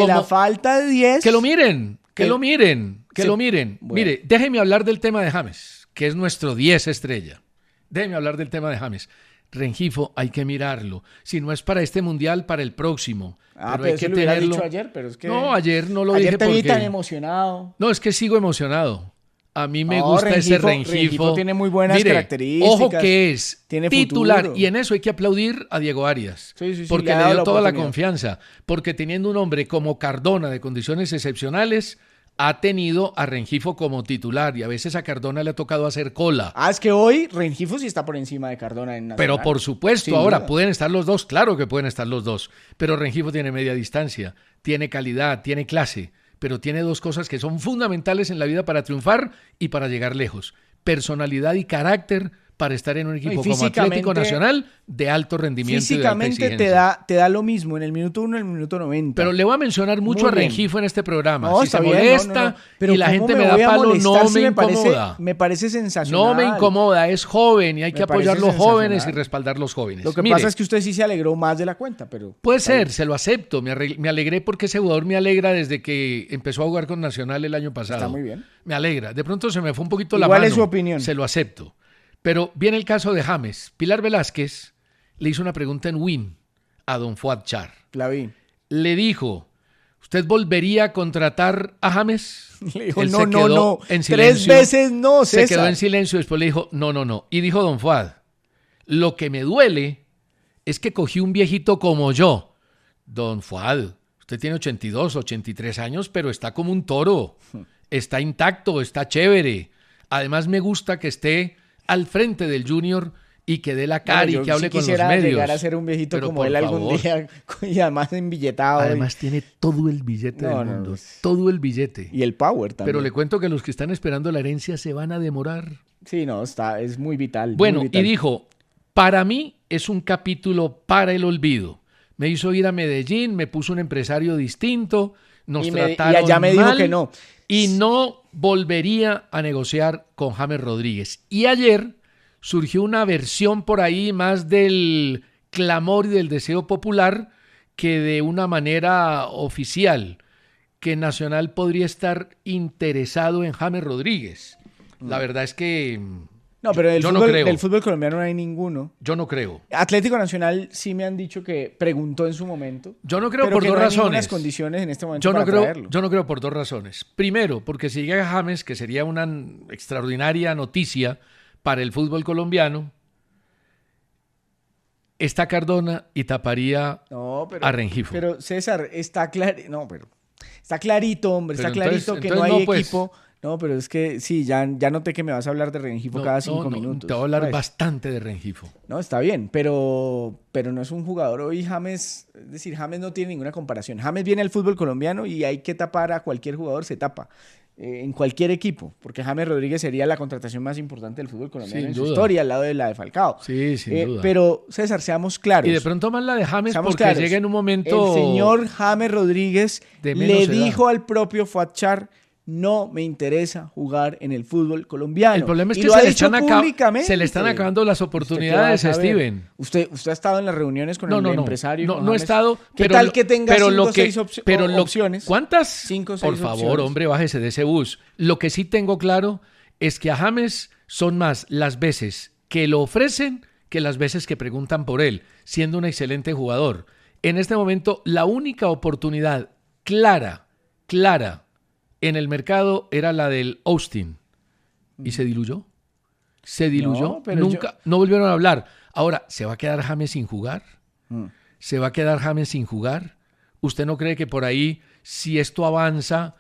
[SPEAKER 3] la falta de 10.
[SPEAKER 2] Que lo miren. Bueno. Mire, déjeme hablar del tema de James, que es nuestro 10 estrella. Déjeme hablar del tema de James. Rengifo hay que mirarlo. Si no es para este mundial, para el próximo.
[SPEAKER 3] Pero hay que lo hubiera dicho ayer, pero es que...
[SPEAKER 2] No, ayer no lo dije
[SPEAKER 3] porque... Ayer te vi tan emocionado.
[SPEAKER 2] No, es que sigo emocionado. A mí me gusta ese Rengifo.
[SPEAKER 3] Rengifo tiene muy buenas características.
[SPEAKER 2] Ojo que es titular.
[SPEAKER 3] Futuro.
[SPEAKER 2] Y en eso hay que aplaudir a Diego Arias.
[SPEAKER 3] Sí,
[SPEAKER 2] porque le dio toda la confianza. Porque teniendo un hombre como Cardona de condiciones excepcionales, ha tenido a Rengifo como titular y a veces a Cardona le ha tocado hacer cola.
[SPEAKER 3] Es que hoy Rengifo sí está por encima de Cardona en Nacional.
[SPEAKER 2] Pero por supuesto,
[SPEAKER 3] Sin
[SPEAKER 2] ahora
[SPEAKER 3] duda.
[SPEAKER 2] pueden estar los dos, claro que pueden estar los dos, pero Rengifo tiene media distancia, tiene calidad, tiene clase, pero tiene dos cosas que son fundamentales en la vida para triunfar y para llegar lejos: personalidad y carácter para estar en un equipo como Atlético Nacional de alto rendimiento y de alta
[SPEAKER 3] físicamente
[SPEAKER 2] exigencia.
[SPEAKER 3] te da lo mismo en el minuto 1 y en el minuto 90.
[SPEAKER 2] Pero le voy a mencionar mucho
[SPEAKER 3] Muy
[SPEAKER 2] a
[SPEAKER 3] bien.
[SPEAKER 2] Rengifo en este programa.
[SPEAKER 3] No,
[SPEAKER 2] Si
[SPEAKER 3] está
[SPEAKER 2] se
[SPEAKER 3] bien,
[SPEAKER 2] molesta
[SPEAKER 3] Pero
[SPEAKER 2] y la
[SPEAKER 3] ¿cómo
[SPEAKER 2] gente me
[SPEAKER 3] voy
[SPEAKER 2] da
[SPEAKER 3] a
[SPEAKER 2] palo,
[SPEAKER 3] molestar
[SPEAKER 2] no
[SPEAKER 3] si
[SPEAKER 2] me incomoda.
[SPEAKER 3] Me parece sensacional.
[SPEAKER 2] No me incomoda, es joven y hay
[SPEAKER 3] Me
[SPEAKER 2] que
[SPEAKER 3] parece
[SPEAKER 2] apoyar los jóvenes y
[SPEAKER 3] sensacional.
[SPEAKER 2] respaldar los jóvenes.
[SPEAKER 3] Lo que
[SPEAKER 2] Mire,
[SPEAKER 3] pasa es que usted sí se alegró más de la cuenta, pero...
[SPEAKER 2] puede ser, se lo acepto. Me alegré porque ese jugador me alegra desde que empezó a jugar con Nacional el año pasado.
[SPEAKER 3] Está muy bien.
[SPEAKER 2] Me alegra. De pronto se me fue un poquito la
[SPEAKER 3] Igual
[SPEAKER 2] mano.
[SPEAKER 3] es su opinión.
[SPEAKER 2] Se lo acepto. Pero viene el caso de James. Pilar Velázquez le hizo una pregunta en Win a don Fuad Char.
[SPEAKER 3] La vi.
[SPEAKER 2] Le dijo: ¿usted volvería a contratar a James?
[SPEAKER 3] Le dijo,
[SPEAKER 2] Él
[SPEAKER 3] no,
[SPEAKER 2] se
[SPEAKER 3] no,
[SPEAKER 2] quedó
[SPEAKER 3] no.
[SPEAKER 2] en
[SPEAKER 3] 3
[SPEAKER 2] silencio.
[SPEAKER 3] veces no,
[SPEAKER 2] Se
[SPEAKER 3] César.
[SPEAKER 2] quedó en silencio y después le dijo: no. Y dijo don Fuad: lo que me duele es que cogí un viejito como yo. Don Fuad, usted tiene 82, 83 años, pero está como un toro. Está intacto, está chévere. Además me gusta que esté al frente del Junior y que dé la cara y que hable con los
[SPEAKER 3] quisiera
[SPEAKER 2] medios.
[SPEAKER 3] llegar a ser un viejito
[SPEAKER 2] Pero
[SPEAKER 3] como
[SPEAKER 2] por
[SPEAKER 3] él algún
[SPEAKER 2] favor.
[SPEAKER 3] día y además embilletado.
[SPEAKER 2] Además tiene todo el billete
[SPEAKER 3] No,
[SPEAKER 2] del
[SPEAKER 3] no,
[SPEAKER 2] mundo.
[SPEAKER 3] pues.
[SPEAKER 2] Todo el billete.
[SPEAKER 3] Y el power también.
[SPEAKER 2] Pero le cuento que los que están esperando la herencia se van a demorar.
[SPEAKER 3] Sí, no, es muy vital.
[SPEAKER 2] Bueno,
[SPEAKER 3] muy vital.
[SPEAKER 2] y dijo: para mí es un capítulo para el olvido. Me hizo ir a Medellín, me puso un empresario distinto, nos
[SPEAKER 3] y
[SPEAKER 2] trataron
[SPEAKER 3] allá me dijo
[SPEAKER 2] mal
[SPEAKER 3] que no.
[SPEAKER 2] y no volvería a negociar con James Rodríguez. Y ayer surgió una versión por ahí más del clamor y del deseo popular que de una manera oficial, que Nacional podría estar interesado en James Rodríguez. La verdad es que
[SPEAKER 3] No, pero
[SPEAKER 2] yo no creo.
[SPEAKER 3] del fútbol colombiano no hay ninguno.
[SPEAKER 2] yo no creo.
[SPEAKER 3] Atlético Nacional sí me han dicho que preguntó en su momento.
[SPEAKER 2] Yo no creo
[SPEAKER 3] pero
[SPEAKER 2] por
[SPEAKER 3] que
[SPEAKER 2] dos
[SPEAKER 3] no hay ningunas
[SPEAKER 2] razones.
[SPEAKER 3] condiciones en este momento
[SPEAKER 2] Yo no
[SPEAKER 3] para traerlo.
[SPEAKER 2] creo por dos razones. Primero, porque si llega James, que sería una extraordinaria noticia para el fútbol colombiano, está Cardona y taparía
[SPEAKER 3] No, pero,
[SPEAKER 2] a Rengifo.
[SPEAKER 3] Pero César, está clarito, hombre,
[SPEAKER 2] Pero
[SPEAKER 3] está clarito
[SPEAKER 2] entonces
[SPEAKER 3] que no hay
[SPEAKER 2] no, pues.
[SPEAKER 3] equipo. No, pero es que sí, ya noté que me vas a hablar de Rengifo cada 5 minutos.
[SPEAKER 2] Te voy a hablar
[SPEAKER 3] Pues,
[SPEAKER 2] bastante de Rengifo.
[SPEAKER 3] No, está bien, pero no es un jugador hoy James, es decir, James no tiene ninguna comparación. James viene al fútbol colombiano y hay que tapar a cualquier jugador, se tapa. En cualquier equipo, porque James Rodríguez sería la contratación más importante del fútbol colombiano
[SPEAKER 2] Sin
[SPEAKER 3] en su
[SPEAKER 2] duda.
[SPEAKER 3] historia, al lado de la de Falcao.
[SPEAKER 2] Sí, sin duda.
[SPEAKER 3] Pero, César, seamos claros.
[SPEAKER 2] Y de pronto más la de James
[SPEAKER 3] Seamos
[SPEAKER 2] porque
[SPEAKER 3] claros.
[SPEAKER 2] llega en un momento...
[SPEAKER 3] El señor James Rodríguez
[SPEAKER 2] de menos
[SPEAKER 3] le
[SPEAKER 2] edad.
[SPEAKER 3] dijo al propio Fuad Char: no me interesa jugar en el fútbol colombiano.
[SPEAKER 2] El problema es
[SPEAKER 3] Y
[SPEAKER 2] que
[SPEAKER 3] lo
[SPEAKER 2] se
[SPEAKER 3] ha
[SPEAKER 2] le,
[SPEAKER 3] dicho públicamente.
[SPEAKER 2] se le están acabando las
[SPEAKER 3] ¿Usted qué va a
[SPEAKER 2] oportunidades a
[SPEAKER 3] saber?
[SPEAKER 2] Steven.
[SPEAKER 3] ¿Usted ha estado en las reuniones con el empresario? y
[SPEAKER 2] No,
[SPEAKER 3] con
[SPEAKER 2] no he
[SPEAKER 3] James?
[SPEAKER 2] estado.
[SPEAKER 3] ¿Qué
[SPEAKER 2] pero
[SPEAKER 3] tal
[SPEAKER 2] lo-
[SPEAKER 3] que tenga
[SPEAKER 2] pero
[SPEAKER 3] 5
[SPEAKER 2] lo
[SPEAKER 3] o
[SPEAKER 2] que-
[SPEAKER 3] 6 opciones?
[SPEAKER 2] ¿Cuántas?
[SPEAKER 3] 5 o 6
[SPEAKER 2] Por favor,
[SPEAKER 3] opciones.
[SPEAKER 2] hombre, bájese de ese bus. Lo que sí tengo claro es que a James son más las veces que lo ofrecen que las veces que preguntan por él, siendo un excelente jugador. En este momento, la única oportunidad clara en el mercado era la del Austin. ¿Y se diluyó? Se diluyó.
[SPEAKER 3] No, pero
[SPEAKER 2] Nunca, no volvieron a hablar. Ahora, ¿se va a quedar James sin jugar?
[SPEAKER 3] Mm.
[SPEAKER 2] ¿Se va a quedar James sin jugar? ¿Usted no cree que por ahí, si esto avanza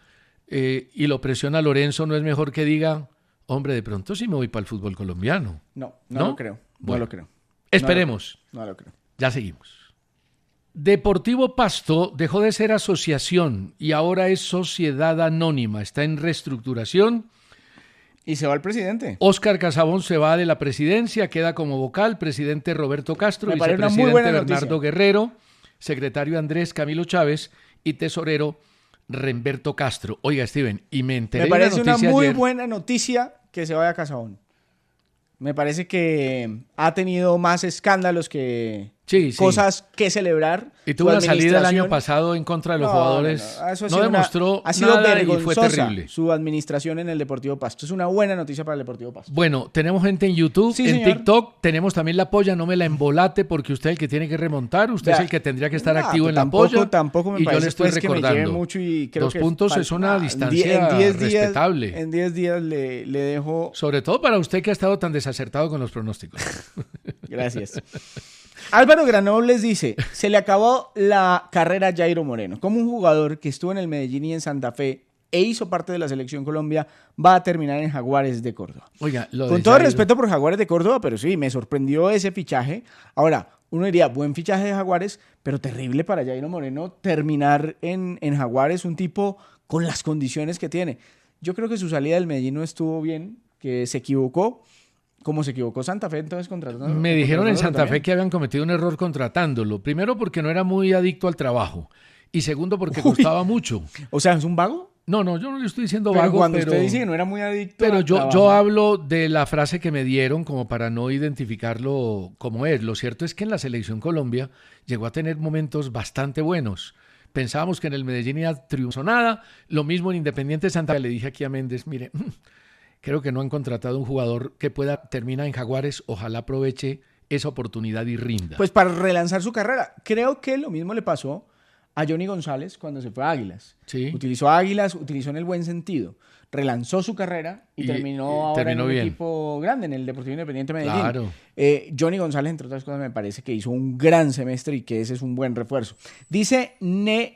[SPEAKER 2] y lo presiona Lorenzo, no es mejor que diga: hombre, de pronto sí me voy para el fútbol colombiano?
[SPEAKER 3] No
[SPEAKER 2] ¿No?
[SPEAKER 3] lo creo.
[SPEAKER 2] Bueno.
[SPEAKER 3] No lo creo.
[SPEAKER 2] Esperemos.
[SPEAKER 3] No lo creo.
[SPEAKER 2] Ya seguimos. Deportivo Pasto dejó de ser asociación y ahora es sociedad anónima. Está en reestructuración.
[SPEAKER 3] Y se va el presidente.
[SPEAKER 2] Óscar Casabón se va de la presidencia, queda como vocal, presidente Roberto Castro,
[SPEAKER 3] Me parece una muy
[SPEAKER 2] vicepresidente
[SPEAKER 3] buena
[SPEAKER 2] Bernardo
[SPEAKER 3] noticia.
[SPEAKER 2] Guerrero, secretario Andrés Camilo Chávez y tesorero Remberto Castro. Oiga, Steven, y me enteré
[SPEAKER 3] Me parece
[SPEAKER 2] de
[SPEAKER 3] una
[SPEAKER 2] noticia
[SPEAKER 3] muy
[SPEAKER 2] ayer.
[SPEAKER 3] buena noticia que se vaya a Casabón. Me parece que ha tenido más escándalos que
[SPEAKER 2] Sí, sí.
[SPEAKER 3] cosas que celebrar.
[SPEAKER 2] Y tuvo
[SPEAKER 3] Su
[SPEAKER 2] una salida el año
[SPEAKER 3] administración-
[SPEAKER 2] pasado en contra de los jugadores.
[SPEAKER 3] Eso ha
[SPEAKER 2] No
[SPEAKER 3] sido
[SPEAKER 2] demostró
[SPEAKER 3] ha sido
[SPEAKER 2] nada y fue
[SPEAKER 3] vergonzosa
[SPEAKER 2] terrible.
[SPEAKER 3] su administración en el Deportivo Pasto. Es una buena noticia para el Deportivo Pasto.
[SPEAKER 2] Bueno, tenemos gente en YouTube,
[SPEAKER 3] Sí,
[SPEAKER 2] en
[SPEAKER 3] señor.
[SPEAKER 2] TikTok, tenemos también la polla, no me la embolate porque usted es el que tiene que remontar, usted
[SPEAKER 3] Vea,
[SPEAKER 2] es el que tendría que estar
[SPEAKER 3] nah,
[SPEAKER 2] activo en la
[SPEAKER 3] tampoco-
[SPEAKER 2] polla.
[SPEAKER 3] Tampoco me
[SPEAKER 2] y yo
[SPEAKER 3] parece
[SPEAKER 2] le estoy
[SPEAKER 3] pues, que me lleve
[SPEAKER 2] recordando.
[SPEAKER 3] mucho y creo
[SPEAKER 2] 2
[SPEAKER 3] que
[SPEAKER 2] puntos es una distancia
[SPEAKER 3] en 10 días,
[SPEAKER 2] respetable.
[SPEAKER 3] En 10 días le dejo.
[SPEAKER 2] Sobre todo para usted que ha estado tan desacertado con los pronósticos.
[SPEAKER 3] Gracias. Álvaro Granobles dice: se le acabó la carrera a Jairo Moreno. Como un jugador que estuvo en el Medellín y en Santa Fe e hizo parte de la Selección Colombia, va a terminar en Jaguares de Córdoba.
[SPEAKER 2] Oiga,
[SPEAKER 3] con todo el respeto por Jaguares de Córdoba, pero sí, me sorprendió ese fichaje. Ahora, uno diría, buen fichaje de Jaguares, pero terrible para Jairo Moreno terminar en Jaguares, un tipo con las condiciones que tiene. Yo creo que su salida del Medellín no estuvo bien, que se equivocó. Como se equivocó Santa Fe, entonces contratándolo.
[SPEAKER 2] Me dijeron en Santa Fe que habían cometido un error contratándolo. Primero porque no era muy adicto al trabajo. Y segundo porque costaba mucho.
[SPEAKER 3] O sea, ¿es un vago?
[SPEAKER 2] No, yo no le estoy diciendo
[SPEAKER 3] pero
[SPEAKER 2] vago.
[SPEAKER 3] Cuando usted dice que no era muy adicto
[SPEAKER 2] pero
[SPEAKER 3] al trabajo.
[SPEAKER 2] Yo hablo de la frase que me dieron como para no identificarlo como es. Lo cierto es que en la Selección Colombia llegó a tener momentos bastante buenos. Pensábamos que en el Medellín iba a triunfar nada. Lo mismo en Independiente Santa Fe. Le dije aquí a Méndez, mire... Creo que no han contratado un jugador que terminar en Jaguares. Ojalá aproveche esa oportunidad y rinda.
[SPEAKER 3] Pues para relanzar su carrera. Creo que lo mismo le pasó a Johnny González cuando se fue a Águilas.
[SPEAKER 2] Sí.
[SPEAKER 3] Utilizó Águilas, utilizó en el buen sentido. Relanzó su carrera y terminó ahora en un equipo grande, en el Deportivo Independiente Medellín.
[SPEAKER 2] Claro.
[SPEAKER 3] Johnny González, entre otras cosas, me parece que hizo un gran semestre y que ese es un buen refuerzo. Dice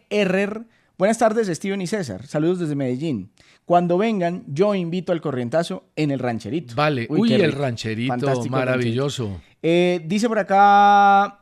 [SPEAKER 3] Herrer, buenas tardes, Steven y César. Saludos desde Medellín. Cuando vengan, yo invito al corrientazo en el rancherito.
[SPEAKER 2] Vale, el rancherito, fantástico, maravilloso.
[SPEAKER 3] Dice por acá,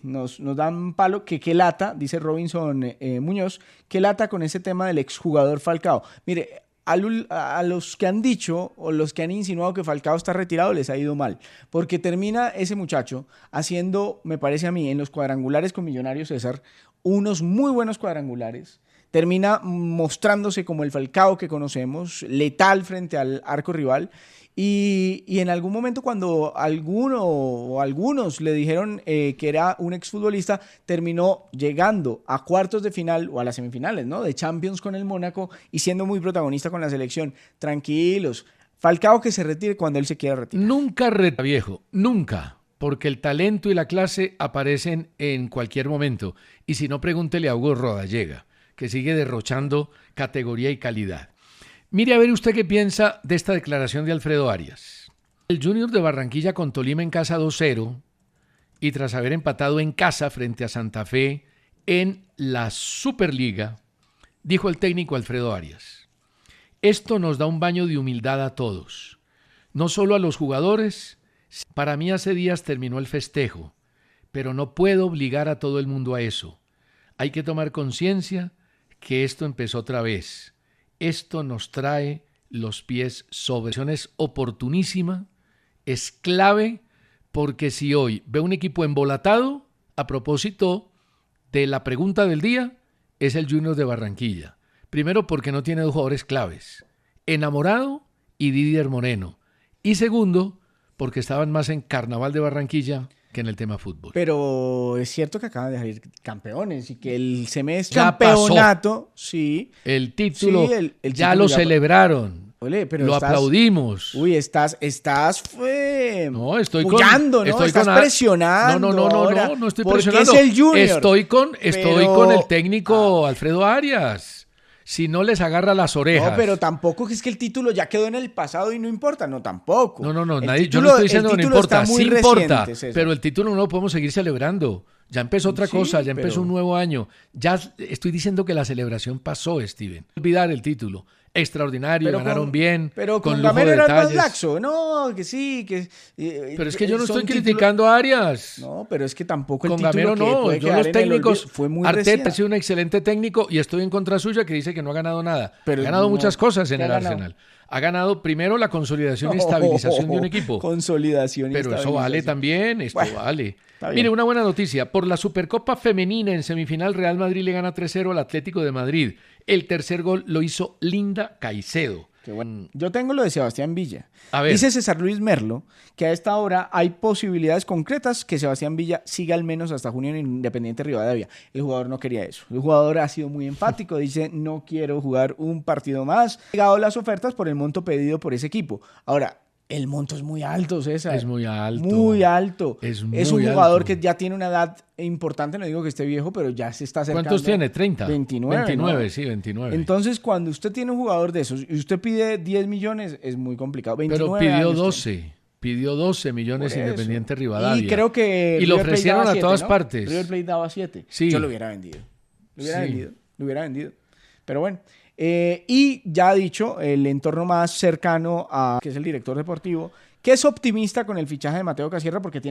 [SPEAKER 3] nos dan palo, que qué lata, dice Robinson Muñoz, qué lata con ese tema del exjugador Falcao. Mire, a los que han dicho o los que han insinuado que Falcao está retirado les ha ido mal, porque termina ese muchacho haciendo, me parece a mí, en los cuadrangulares con Millonarios, César, unos muy buenos cuadrangulares. Termina mostrándose como el Falcao que conocemos, letal frente al arco rival. Y en algún momento cuando algunos le dijeron que era un exfutbolista, terminó llegando a cuartos de final o a las semifinales, ¿no?, de Champions con el Mónaco y siendo muy protagonista con la selección. Tranquilos, Falcao que se retire cuando él se quiera retirar.
[SPEAKER 2] Nunca retira, viejo, nunca. Porque el talento y la clase aparecen en cualquier momento. Y si no, pregúntele a Hugo Rodallega, que sigue derrochando categoría y calidad. Mire a ver usted qué piensa de esta declaración de Alfredo Arias. El Junior de Barranquilla con Tolima en casa 2-0 y tras haber empatado en casa frente a Santa Fe en la Superliga, dijo el técnico Alfredo Arias: esto nos da un baño de humildad a todos, no solo a los jugadores. Para mí hace días terminó el festejo, pero no puedo obligar a todo el mundo a eso. Hay que tomar conciencia que esto empezó otra vez. Esto nos trae los pies sobre. Es oportunísima, es clave, porque si hoy ve un equipo embolatado, a propósito de la pregunta del día, es el Junior de Barranquilla. Primero porque no tiene dos jugadores claves, Enamorado y Didier Moreno. Y segundo, porque estaban más en Carnaval de Barranquilla que en el tema fútbol.
[SPEAKER 3] Pero es cierto que acaban de salir campeones y que el semestre campeonato, sí.
[SPEAKER 2] El título,
[SPEAKER 3] sí, el
[SPEAKER 2] ya
[SPEAKER 3] título
[SPEAKER 2] lo celebraron.
[SPEAKER 3] Ole, pero
[SPEAKER 2] lo aplaudimos.
[SPEAKER 3] Uy, estás
[SPEAKER 2] no, estoy
[SPEAKER 3] puyando, ¿no? Estás presionando.
[SPEAKER 2] No estoy presionando.
[SPEAKER 3] Es el Junior.
[SPEAKER 2] Estoy con el técnico Alfredo Arias. Si no les agarra las orejas.
[SPEAKER 3] No, pero tampoco es que el título ya quedó en el pasado y no importa. No, tampoco.
[SPEAKER 2] No, yo no estoy diciendo que no importa. Sí importa, pero el título no lo podemos seguir celebrando. Ya empezó otra cosa, ya empezó un nuevo año. Ya estoy diciendo que la celebración pasó, Steven. Olvidar el título. Extraordinario, pero ganaron bien.
[SPEAKER 3] Pero con
[SPEAKER 2] lujo
[SPEAKER 3] Gamero
[SPEAKER 2] de
[SPEAKER 3] era el más
[SPEAKER 2] detalles.
[SPEAKER 3] laxo. No, que sí, que...
[SPEAKER 2] pero es que yo no estoy criticando a Arias.
[SPEAKER 3] No, pero es que tampoco el
[SPEAKER 2] con
[SPEAKER 3] título
[SPEAKER 2] Gamero no. Yo los técnicos,
[SPEAKER 3] fue muy
[SPEAKER 2] Arteta ha sido un excelente técnico y estoy en contra suya que dice que no ha ganado nada. Pero ha ganado muchas cosas en el Arsenal. Ha ganado primero la consolidación y estabilización de un equipo.
[SPEAKER 3] Consolidación y
[SPEAKER 2] pero eso vale también, vale. Mire, una buena noticia. Por la Supercopa Femenina en semifinal, Real Madrid le gana 3-0 al Atlético de Madrid. El tercer gol lo hizo Linda Caicedo.
[SPEAKER 3] Qué bueno. Yo tengo lo de Sebastián Villa.
[SPEAKER 2] A ver.
[SPEAKER 3] Dice César Luis Merlo que a esta hora hay posibilidades concretas que Sebastián Villa siga al menos hasta junio en Independiente Rivadavia. El jugador no quería eso. El jugador ha sido muy enfático. Dice, no quiero jugar un partido más. Han llegado las ofertas por el monto pedido por ese equipo. Ahora, el monto es muy alto, César.
[SPEAKER 2] Es muy alto.
[SPEAKER 3] Muy alto.
[SPEAKER 2] Es un
[SPEAKER 3] jugador
[SPEAKER 2] alto.
[SPEAKER 3] que ya tiene una edad importante, no digo que esté viejo, pero ya se está acercando.
[SPEAKER 2] ¿Cuántos tiene? 30.
[SPEAKER 3] 29.
[SPEAKER 2] 29, ¿no? Sí, 29.
[SPEAKER 3] Entonces, cuando usted tiene un jugador de esos y usted pide 10 millones, es muy complicado. 29
[SPEAKER 2] pero pidió
[SPEAKER 3] años
[SPEAKER 2] 12.
[SPEAKER 3] tiene.
[SPEAKER 2] Pidió 12 millones Independiente Rivadavia.
[SPEAKER 3] Y creo que
[SPEAKER 2] lo ofrecieron a todas partes.
[SPEAKER 3] River Plate daba 7.
[SPEAKER 2] Sí.
[SPEAKER 3] Yo lo hubiera vendido. Lo hubiera vendido. Pero bueno. Y ya ha dicho el entorno más cercano a que es el director deportivo, que es optimista con el fichaje de Mateo Casierra porque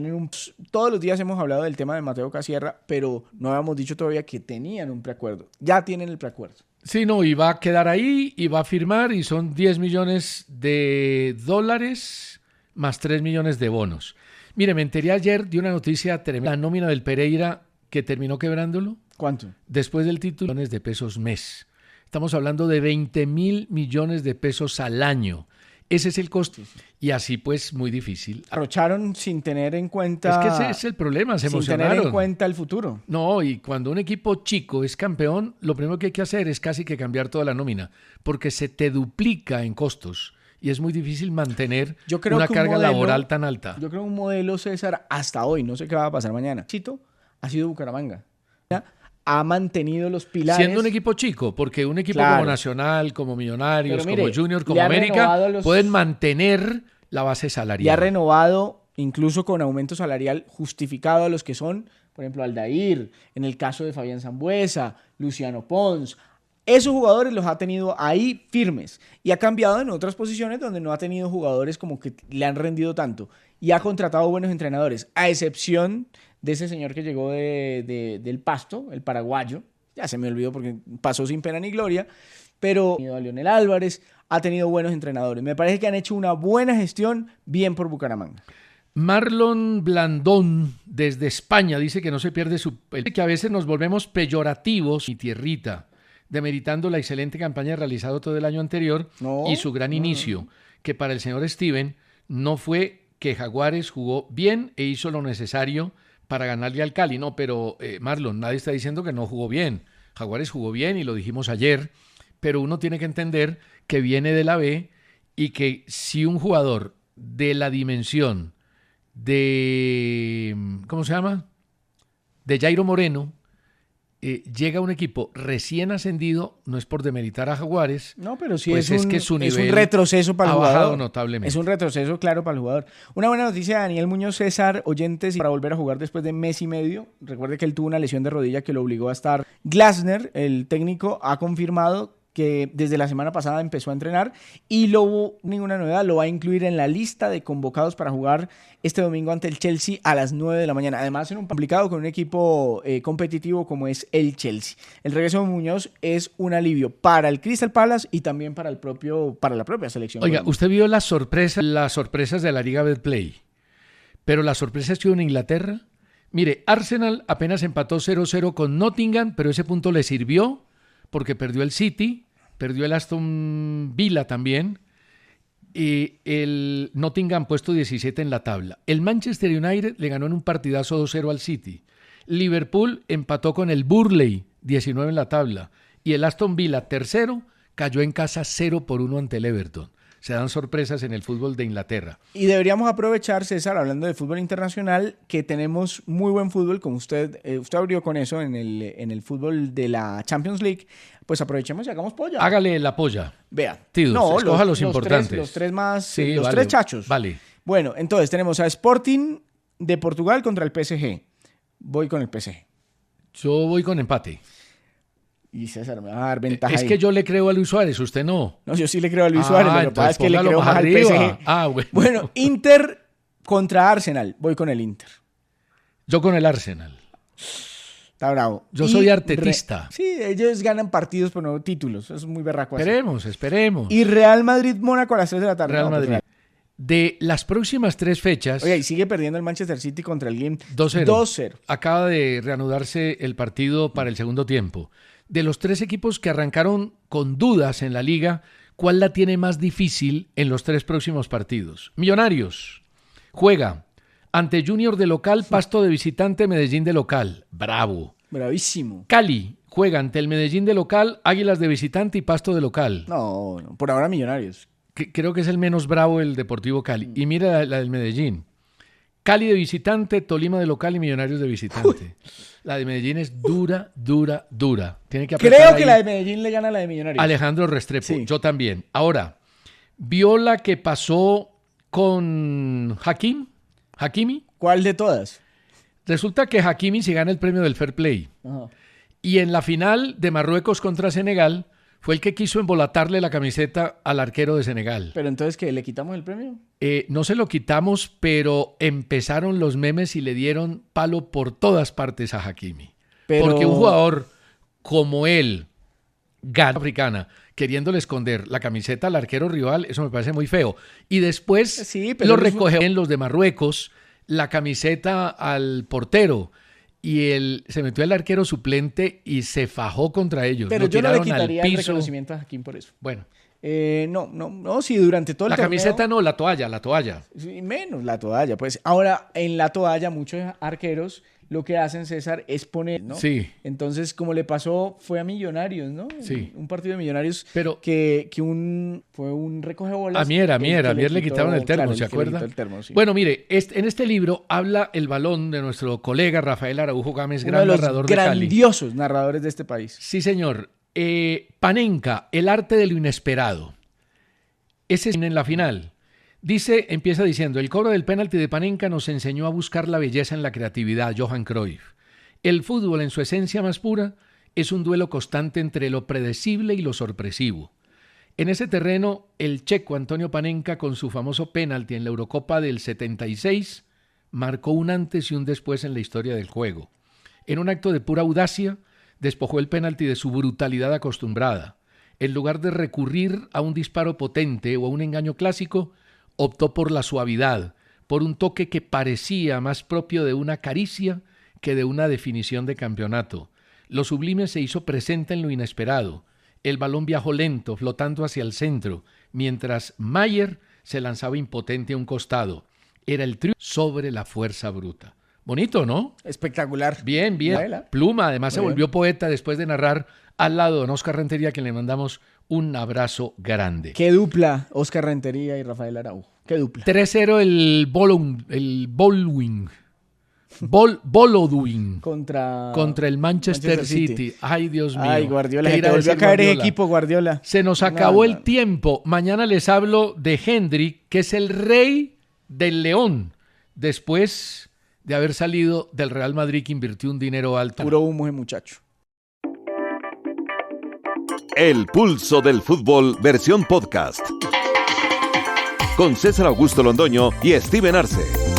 [SPEAKER 3] todos los días hemos hablado del tema de Mateo Casierra, pero no habíamos dicho todavía que tenían un preacuerdo. Ya tienen el preacuerdo.
[SPEAKER 2] Sí, no, y va a quedar ahí y va a firmar y son $10 millones más 3 millones de bonos. Mire, me enteré ayer de una noticia tremenda. La nómina del Pereira que terminó quebrándolo.
[SPEAKER 3] ¿Cuánto?
[SPEAKER 2] Después del título, millones de pesos mes. Estamos hablando de 20.000 millones de pesos al año. Ese es el costo. Y así pues muy difícil.
[SPEAKER 3] Arrocharon sin tener en cuenta...
[SPEAKER 2] Es que ese es el problema, se emocionaron.
[SPEAKER 3] Sin tener en cuenta el futuro.
[SPEAKER 2] No, y cuando un equipo chico es campeón, lo primero que hay que hacer es casi que cambiar toda la nómina, porque se te duplica en costos y es muy difícil mantener una carga laboral tan alta.
[SPEAKER 3] Yo creo que un modelo, César, hasta hoy, no sé qué va a pasar mañana, ha sido Bucaramanga. Ha mantenido los pilares.
[SPEAKER 2] Siendo un equipo chico, porque un equipo como Nacional, como Millonarios, como Junior, como América, pueden mantener la base salarial.
[SPEAKER 3] Y ha renovado, incluso con aumento salarial justificado a los que son, por ejemplo, Aldair, en el caso de Fabián Sambueza, Luciano Pons. Esos jugadores los ha tenido ahí firmes y ha cambiado en otras posiciones donde no ha tenido jugadores como que le han rendido tanto. Y ha contratado buenos entrenadores, a excepción de ese señor que llegó del Pasto, el paraguayo, ya se me olvidó porque pasó sin pena ni gloria, pero ha tenido a Leonel Álvarez, ha tenido buenos entrenadores. Me parece que han hecho una buena gestión, bien por Bucaramanga.
[SPEAKER 2] Marlon Blandón, desde España, dice que no se pierde que a veces nos volvemos peyorativos, mi tierrita, demeritando la excelente campaña realizada todo el año anterior y su gran inicio, que para el señor Steven no fue que Jaguares jugó bien e hizo lo necesario para ganarle al Cali. No, pero Marlon, nadie está diciendo que no jugó bien. Jaguares jugó bien y lo dijimos ayer, pero uno tiene que entender que viene de la B y que si un jugador de la dimensión de, ¿cómo se llama? De Jairo Moreno, llega a un equipo recién ascendido, no es por demeritar a Jaguares.
[SPEAKER 3] No, pero sí
[SPEAKER 2] pues
[SPEAKER 3] es
[SPEAKER 2] que su nivel
[SPEAKER 3] un retroceso para el jugador.
[SPEAKER 2] Ha bajado notablemente.
[SPEAKER 3] Es un retroceso, claro, para el jugador. Una buena noticia de Daniel Muñoz César, oyentes, para volver a jugar después de mes y medio. Recuerde que él tuvo una lesión de rodilla que lo obligó a estar. Glasner, el técnico, ha confirmado que desde la semana pasada empezó a entrenar y ninguna novedad, lo va a incluir en la lista de convocados para jugar este domingo ante el Chelsea a las 9 de la mañana. Además, en un complicado con un equipo competitivo como es el Chelsea. El regreso de Muñoz es un alivio para el Crystal Palace y también para la propia selección.
[SPEAKER 2] Oiga, usted vio las sorpresas de la Liga Betplay, pero la sorpresa estuvo en Inglaterra. Mire, Arsenal apenas empató 0-0 con Nottingham, pero ese punto le sirvió porque perdió el City, perdió el Aston Villa también, y el Nottingham puesto 17 en la tabla. El Manchester United le ganó en un partidazo 2-0 al City. Liverpool empató con el Burnley, 19 en la tabla, y el Aston Villa, tercero, cayó en casa 0-1 ante el Everton. Se dan sorpresas en el fútbol de Inglaterra.
[SPEAKER 3] Y deberíamos aprovechar, César, hablando de fútbol internacional, que tenemos muy buen fútbol, como usted abrió con eso en el fútbol de la Champions League, pues aprovechemos y hagamos polla.
[SPEAKER 2] Hágale la polla.
[SPEAKER 3] Vea.
[SPEAKER 2] Tidos, escoja los importantes.
[SPEAKER 3] Los tres más,
[SPEAKER 2] sí,
[SPEAKER 3] los
[SPEAKER 2] vale,
[SPEAKER 3] tres chachos.
[SPEAKER 2] Vale.
[SPEAKER 3] Bueno, entonces tenemos a Sporting de Portugal contra el PSG. Voy con el PSG.
[SPEAKER 2] Yo voy con empate.
[SPEAKER 3] Y César me va a dar ventaja.
[SPEAKER 2] Es que yo le creo a Luis Suárez, usted no.
[SPEAKER 3] No, yo sí le creo a Luis Suárez. Lo que pasa es que le creo más al PSG. Bueno, Inter contra Arsenal. Voy con el Inter.
[SPEAKER 2] Yo con el Arsenal.
[SPEAKER 3] Está bravo.
[SPEAKER 2] Yo soy artetista.
[SPEAKER 3] Sí, ellos ganan partidos, pero no títulos. Eso es muy berraco.
[SPEAKER 2] Esperemos.
[SPEAKER 3] Y Real Madrid-Mónaco a las 3 de la tarde.
[SPEAKER 2] Real Madrid. De las próximas 3 fechas...
[SPEAKER 3] Oye, y sigue perdiendo el Manchester City contra el Lille.
[SPEAKER 2] 2-0. Acaba de reanudarse el partido para el segundo tiempo. De los 3 equipos que arrancaron con dudas en la liga, ¿cuál la tiene más difícil en los 3 próximos partidos? Millonarios juega ante Junior de local, Pasto de visitante, Medellín de local. Bravo.
[SPEAKER 3] Bravísimo.
[SPEAKER 2] Cali juega ante el Medellín de local, Águilas de visitante y Pasto de local.
[SPEAKER 3] No, por ahora Millonarios.
[SPEAKER 2] Creo que es el menos bravo el Deportivo Cali. Y mira la del Medellín. Cali de visitante, Tolima de local y Millonarios de visitante. Uy. La de Medellín es dura. Tiene que
[SPEAKER 3] Creo que la de Medellín le gana a la de Millonarios.
[SPEAKER 2] Alejandro Restrepo, sí. Yo también. Ahora, ¿vio la que pasó con Hakimi?
[SPEAKER 3] ¿Cuál de todas?
[SPEAKER 2] Resulta que Hakimi se gana el premio del Fair Play. Ajá. Y en la final de Marruecos contra Senegal fue el que quiso embolatarle la camiseta al arquero de Senegal.
[SPEAKER 3] Pero entonces, ¿qué? ¿Le quitamos el premio?
[SPEAKER 2] No se lo quitamos, pero empezaron los memes y le dieron palo por todas partes a Hakimi. Porque un jugador como él, gana africana, queriéndole esconder la camiseta al arquero rival, eso me parece muy feo. Y después lo recogen los de Marruecos, la camiseta al portero. Y se metió el arquero suplente y se fajó contra ellos.
[SPEAKER 3] Pero yo no le quitaría el reconocimiento a Hakimi por eso.
[SPEAKER 2] Bueno.
[SPEAKER 3] No, sí, durante todo el torneo...
[SPEAKER 2] La camiseta no, la toalla.
[SPEAKER 3] Sí, menos la toalla, pues. Ahora, en la toalla, muchos arqueros lo que hacen, César, es poner, ¿no?
[SPEAKER 2] Sí.
[SPEAKER 3] Entonces, como le pasó, fue a Millonarios, ¿no?
[SPEAKER 2] Sí.
[SPEAKER 3] Un partido de Millonarios
[SPEAKER 2] pero
[SPEAKER 3] fue un recogebolas.
[SPEAKER 2] A Mier le quitaron el termo, claro, ¿se acuerda?
[SPEAKER 3] Sí.
[SPEAKER 2] Bueno, mire, en este libro habla el balón de nuestro colega Rafael Araujo Gámez, gran narrador de Cali.
[SPEAKER 3] Grandiosos narradores de este país.
[SPEAKER 2] Sí, señor. Panenka, el arte de lo inesperado. Ese es en la final. Empieza diciendo, el cobro del penalti de Panenka nos enseñó a buscar la belleza en la creatividad, Johan Cruyff. El fútbol en su esencia más pura es un duelo constante entre lo predecible y lo sorpresivo. En ese terreno, el checo Antonio Panenka, con su famoso penalti en la Eurocopa del 76, marcó un antes y un después en la historia del juego. En un acto de pura audacia, despojó el penalti de su brutalidad acostumbrada. En lugar de recurrir a un disparo potente o a un engaño clásico, optó por la suavidad, por un toque que parecía más propio de una caricia que de una definición de campeonato. Lo sublime se hizo presente en lo inesperado. El balón viajó lento, flotando hacia el centro, mientras Mayer se lanzaba impotente a un costado. Era el triunfo sobre la fuerza bruta. Bonito, ¿no?
[SPEAKER 3] Espectacular.
[SPEAKER 2] Bien. Pluma, además se volvió poeta después de narrar al lado de don Oscar Rentería, a quien le mandamos un abrazo grande.
[SPEAKER 3] Qué dupla, Oscar Rentería y Rafael Araujo. Qué dupla.
[SPEAKER 2] 3-0 el Bolodwin contra el Manchester City. Ay, Dios mío.
[SPEAKER 3] Ay, Guardiola, te volvió a caer ese equipo, Guardiola.
[SPEAKER 2] Se nos acabó el tiempo. Mañana les hablo de Hendrik, que es el rey del León, después de haber salido del Real Madrid, que invirtió un dinero alto.
[SPEAKER 3] Puro humo, muchacho.
[SPEAKER 1] El pulso del fútbol, versión podcast. Con César Augusto Londoño y Steven Arce.